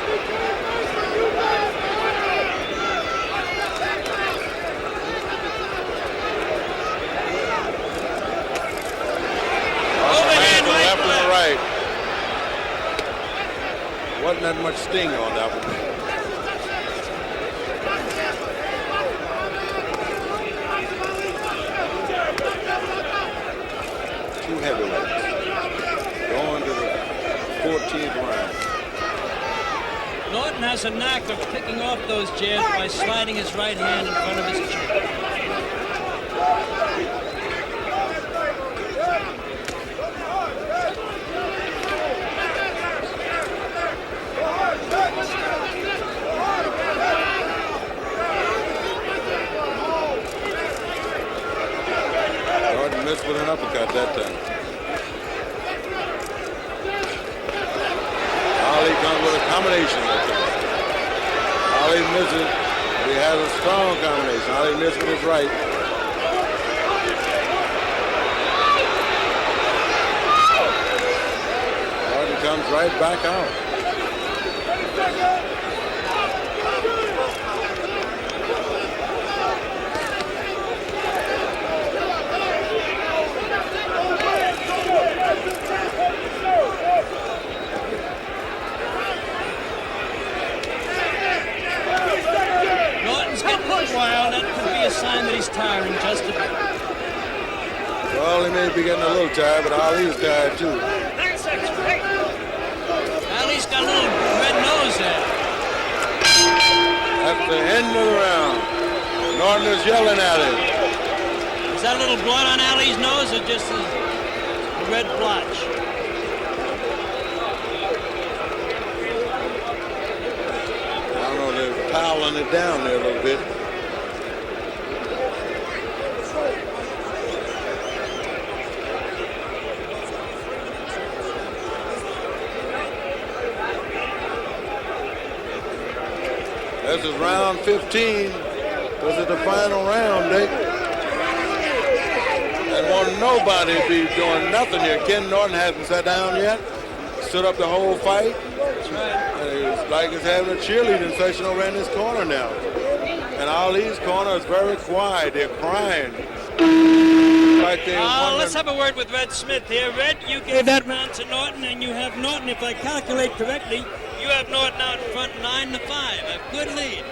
Right. Wasn't that much sting on that one. Two heavyweights going to the 14th round. Norton has a knack of picking off those jabs by sliding his right hand in front of his chin. Missed with an uppercut that time. Ali comes with a combination that time. Ali misses, but he has a strong combination. Ali missed with his right. Norton comes right back out. While that could be a sign that he's tiring just a bit. Well, he may be getting a little tired, but Ali's tired too. Ali's got a little red nose there. That's the end of the round. Norton is yelling at him. Is that a little blood on Ali's nose or just a red blotch? I don't know, they're piling it down there a little bit. This is round 15. This is the final round, Dick. And won't nobody be doing nothing here. Ken Norton hasn't sat down yet. Stood up the whole fight. That's right. And it's like he's having a cheerleading session over in his corner now. And Ali's corner is very quiet. They're crying. Like let's have a word with Red Smith here. Red, you gave that round to Norton, and you have Norton, if I calculate correctly, you have Norton out in front 9-5. A good lead.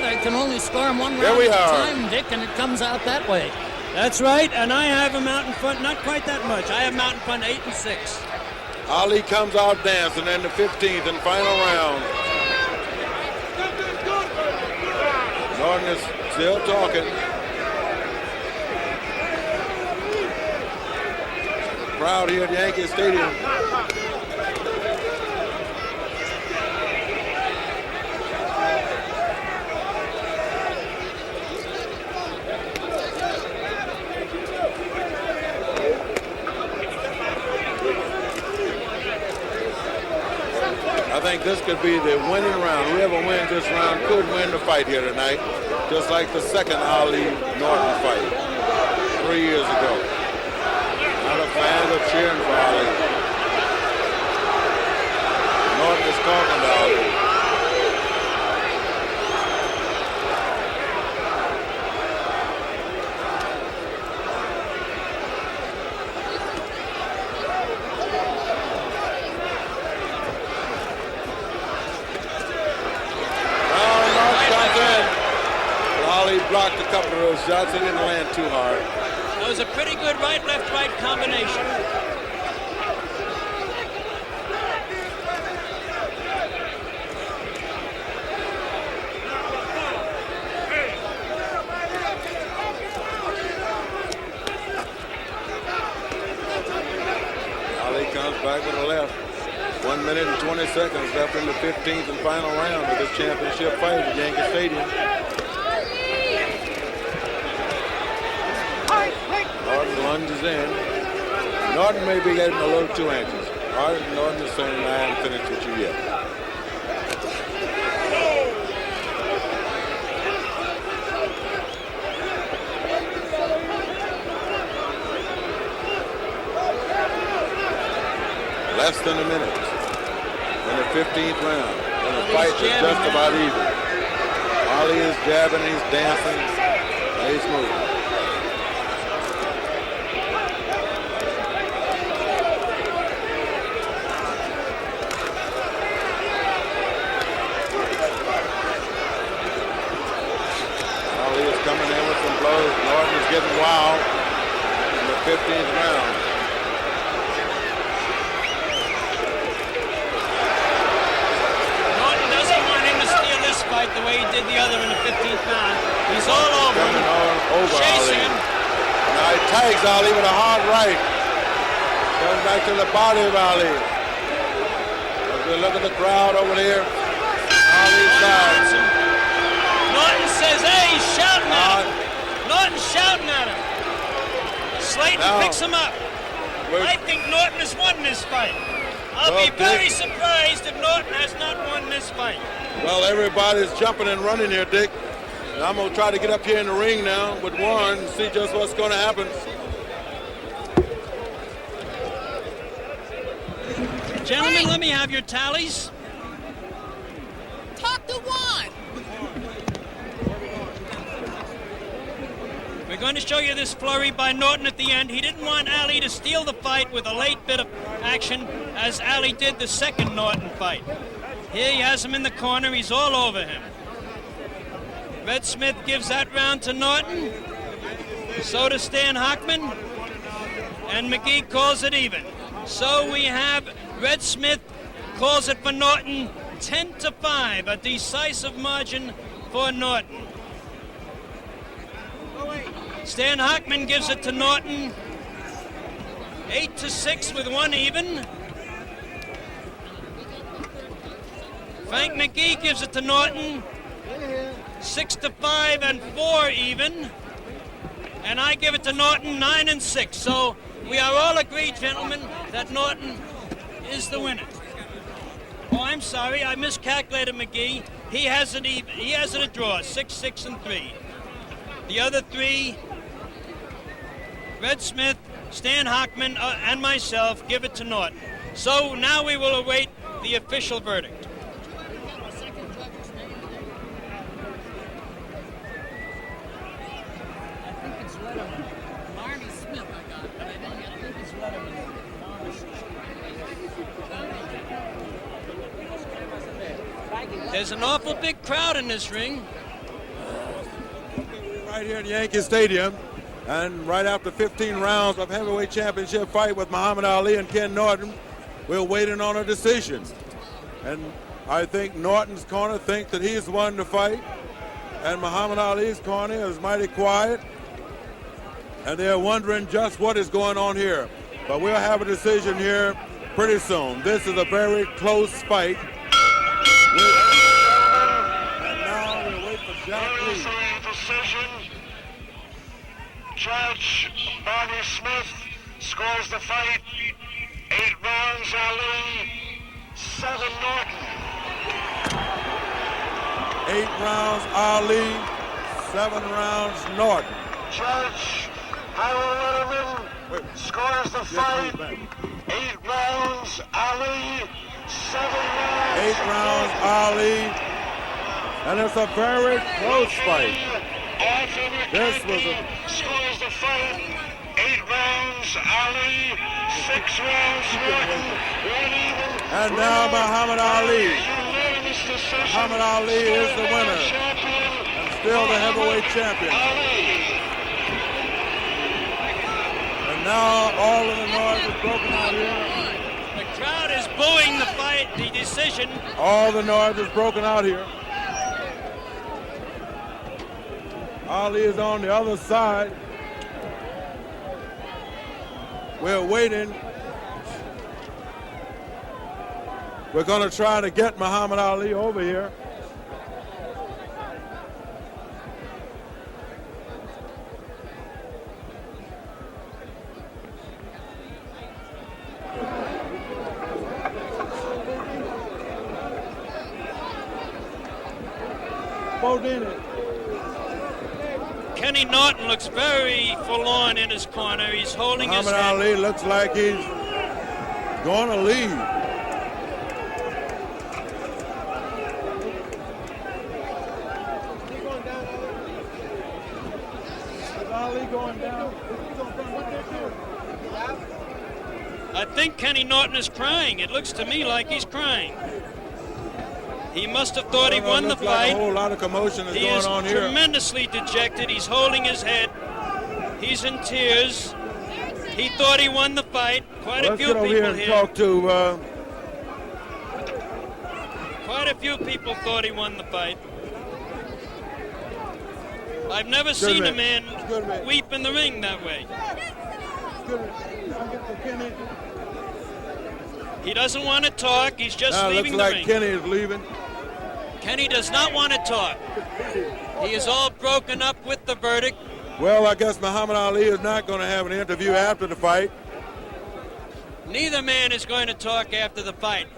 I can only score him one round at a time, Dick, and it comes out that way. That's right, and I have him out in front, not quite that much. I have him out in front 8-6. Ali comes out dancing in the 15th and final round. Norton is still talking. Crowd here at Yankee Stadium. I think this could be the winning round. Whoever wins this round could win the fight here tonight, just like the second Ali-Norton fight 3 years ago. fans are cheering for Ali. Norton is talking to Ali. Ali blocked a couple of those shots. He didn't land too hard. That was a pretty good right combination. Ali comes back with a left. 1 minute and 20 seconds left in the 15th and final round of this championship fight at Yankee Stadium. Norton lunges in. Norton may be getting a little too anxious. Norton is saying, I haven't finished with you yet. Less than a minute in the 15th round. And the fight is just about even. Ali is jabbing, he's dancing, and he's moving. Ali is coming in with some blows. Norton is getting wild in the 15th round. Fight the way he did the other in the 15th round. He's all over him. Chasing him. Now he tags Ali with a hard right. Comes back to the body of Ali. As we look at the crowd over there, Ali's side. Norton says, hey, he's shouting at him. Norton's shouting at him. Slayton picks him up. I think Norton has won this fight. I'll be very surprised if Norton has not won this fight. Well, everybody's jumping and running here, Dick. And I'm going to try to get up here in the ring now with Warren and see just what's going to happen. Gentlemen, let me have your tallies. Talk to Warren. We're going to show you this flurry by Norton at the end. He didn't want Ali to steal the fight with a late bit of action, as Ali did the second Norton fight. Here he has him in the corner. He's all over him. Red Smith gives that round to Norton. So does Stan Hochman. And McGee calls it even. So we have Red Smith calls it for Norton 10-5, a decisive margin for Norton. Stan Hochman gives it to Norton 8-6 with one even. Frank McGee gives it to Norton 6-5 and 4 even. And I give it to Norton 9-6. So we are all agreed, gentlemen, that Norton is the winner. Oh, I'm sorry, I miscalculated McGee. He has it even. He has it a draw, 6-6 and 3. The other three, Red Smith, Stan Hochman, and myself, give it to Norton. So now we will await the official verdict. There's an awful big crowd in this ring. Right here at Yankee Stadium, and right after 15 rounds of heavyweight championship fight with Muhammad Ali and Ken Norton, we're waiting on a decision. And I think Norton's corner thinks that he's won the fight, and Muhammad Ali's corner is mighty quiet, and they're wondering just what is going on here. But we'll have a decision here pretty soon. This is a very close fight. And now we'll wait for Jack Lee. Decision. Judge Barney Smith scores the fight 8 rounds Ali, 7 Norton. 8 rounds Ali, 7 rounds Norton. Judge Harold Lederman Scores the fight. 8 rounds, Ali. 7 rounds. 8 rounds, Ali. And it's a very close fight. This was a... Scores the fight. 8 rounds, Ali. 6 rounds, Norton. 1 even. And now Muhammad Ali. Muhammad Ali is the winner. And still the heavyweight champion. And now all of the noise is broken out here. The crowd is booing the fight, the decision. All the noise is broken out here. Ali is on the other side. We're waiting. We're going to try to get Muhammad Ali over here. Kenny Norton looks very forlorn in his corner. He's holding his Muhammad head. Ali looks like he's going to leave. I think Kenny Norton is crying. It looks to me like he's crying. He must have thought he won the fight. Like a whole lot of commotion is He going is on here. tremendously dejected. He's holding his head. He's in tears. He thought he won the fight. Quite a few Let's get over people here and here. talk to. Quite a few people thought he won the fight. I've never seen a man weep in the ring that way. He doesn't want to talk. He's just leaving the looks like ring. Kenny is leaving. Kenny does not want to talk. He is all broken up with the verdict. Well, I guess Muhammad Ali is not going to have an interview after the fight. Neither man is going to talk after the fight.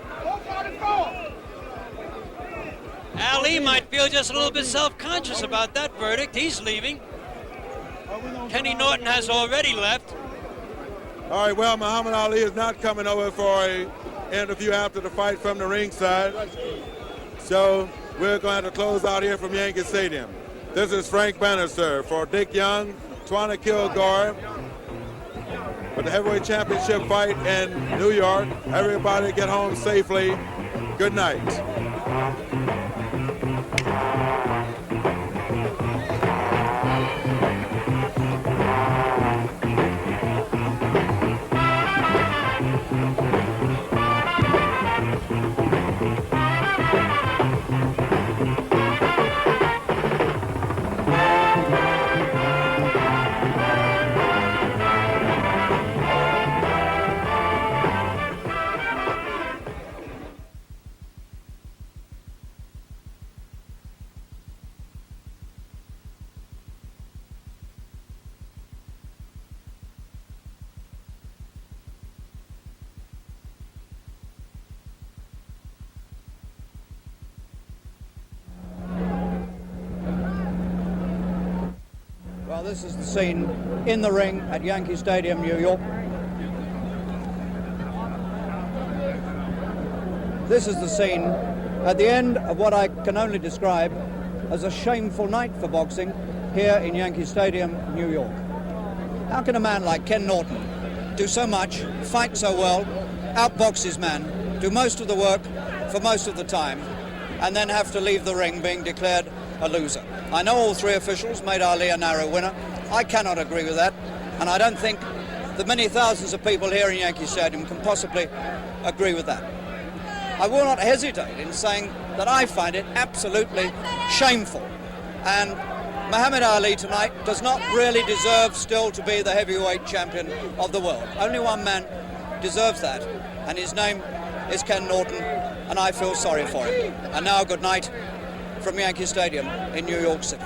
Ali might feel just a little bit self-conscious about that verdict. He's leaving. Kenny Norton has already left. All right, well, Muhammad Ali is not coming over for an interview after the fight from the ringside. So we're going to have to close out here from Yankee Stadium. This is Frank Bannister for Dick Young, Twana Kilgore, for the heavyweight championship fight in New York. Everybody get home safely. Good night. Well, this is the scene in the ring at Yankee Stadium, New York. This is the scene at the end of what I can only describe as a shameful night for boxing here in Yankee Stadium, New York. How can a man like Ken Norton do so much, fight so well, outbox his man, do most of the work for most of the time, and then have to leave the ring being declared a loser? I know all three officials made Ali a narrow winner. I cannot agree with that, and I don't think the many thousands of people here in Yankee Stadium can possibly agree with that. I will not hesitate in saying that I find it absolutely shameful, and Muhammad Ali tonight does not really deserve still to be the heavyweight champion of the world. Only one man deserves that, and his name is Ken Norton, and I feel sorry for him. And now good night from Yankee Stadium in New York City.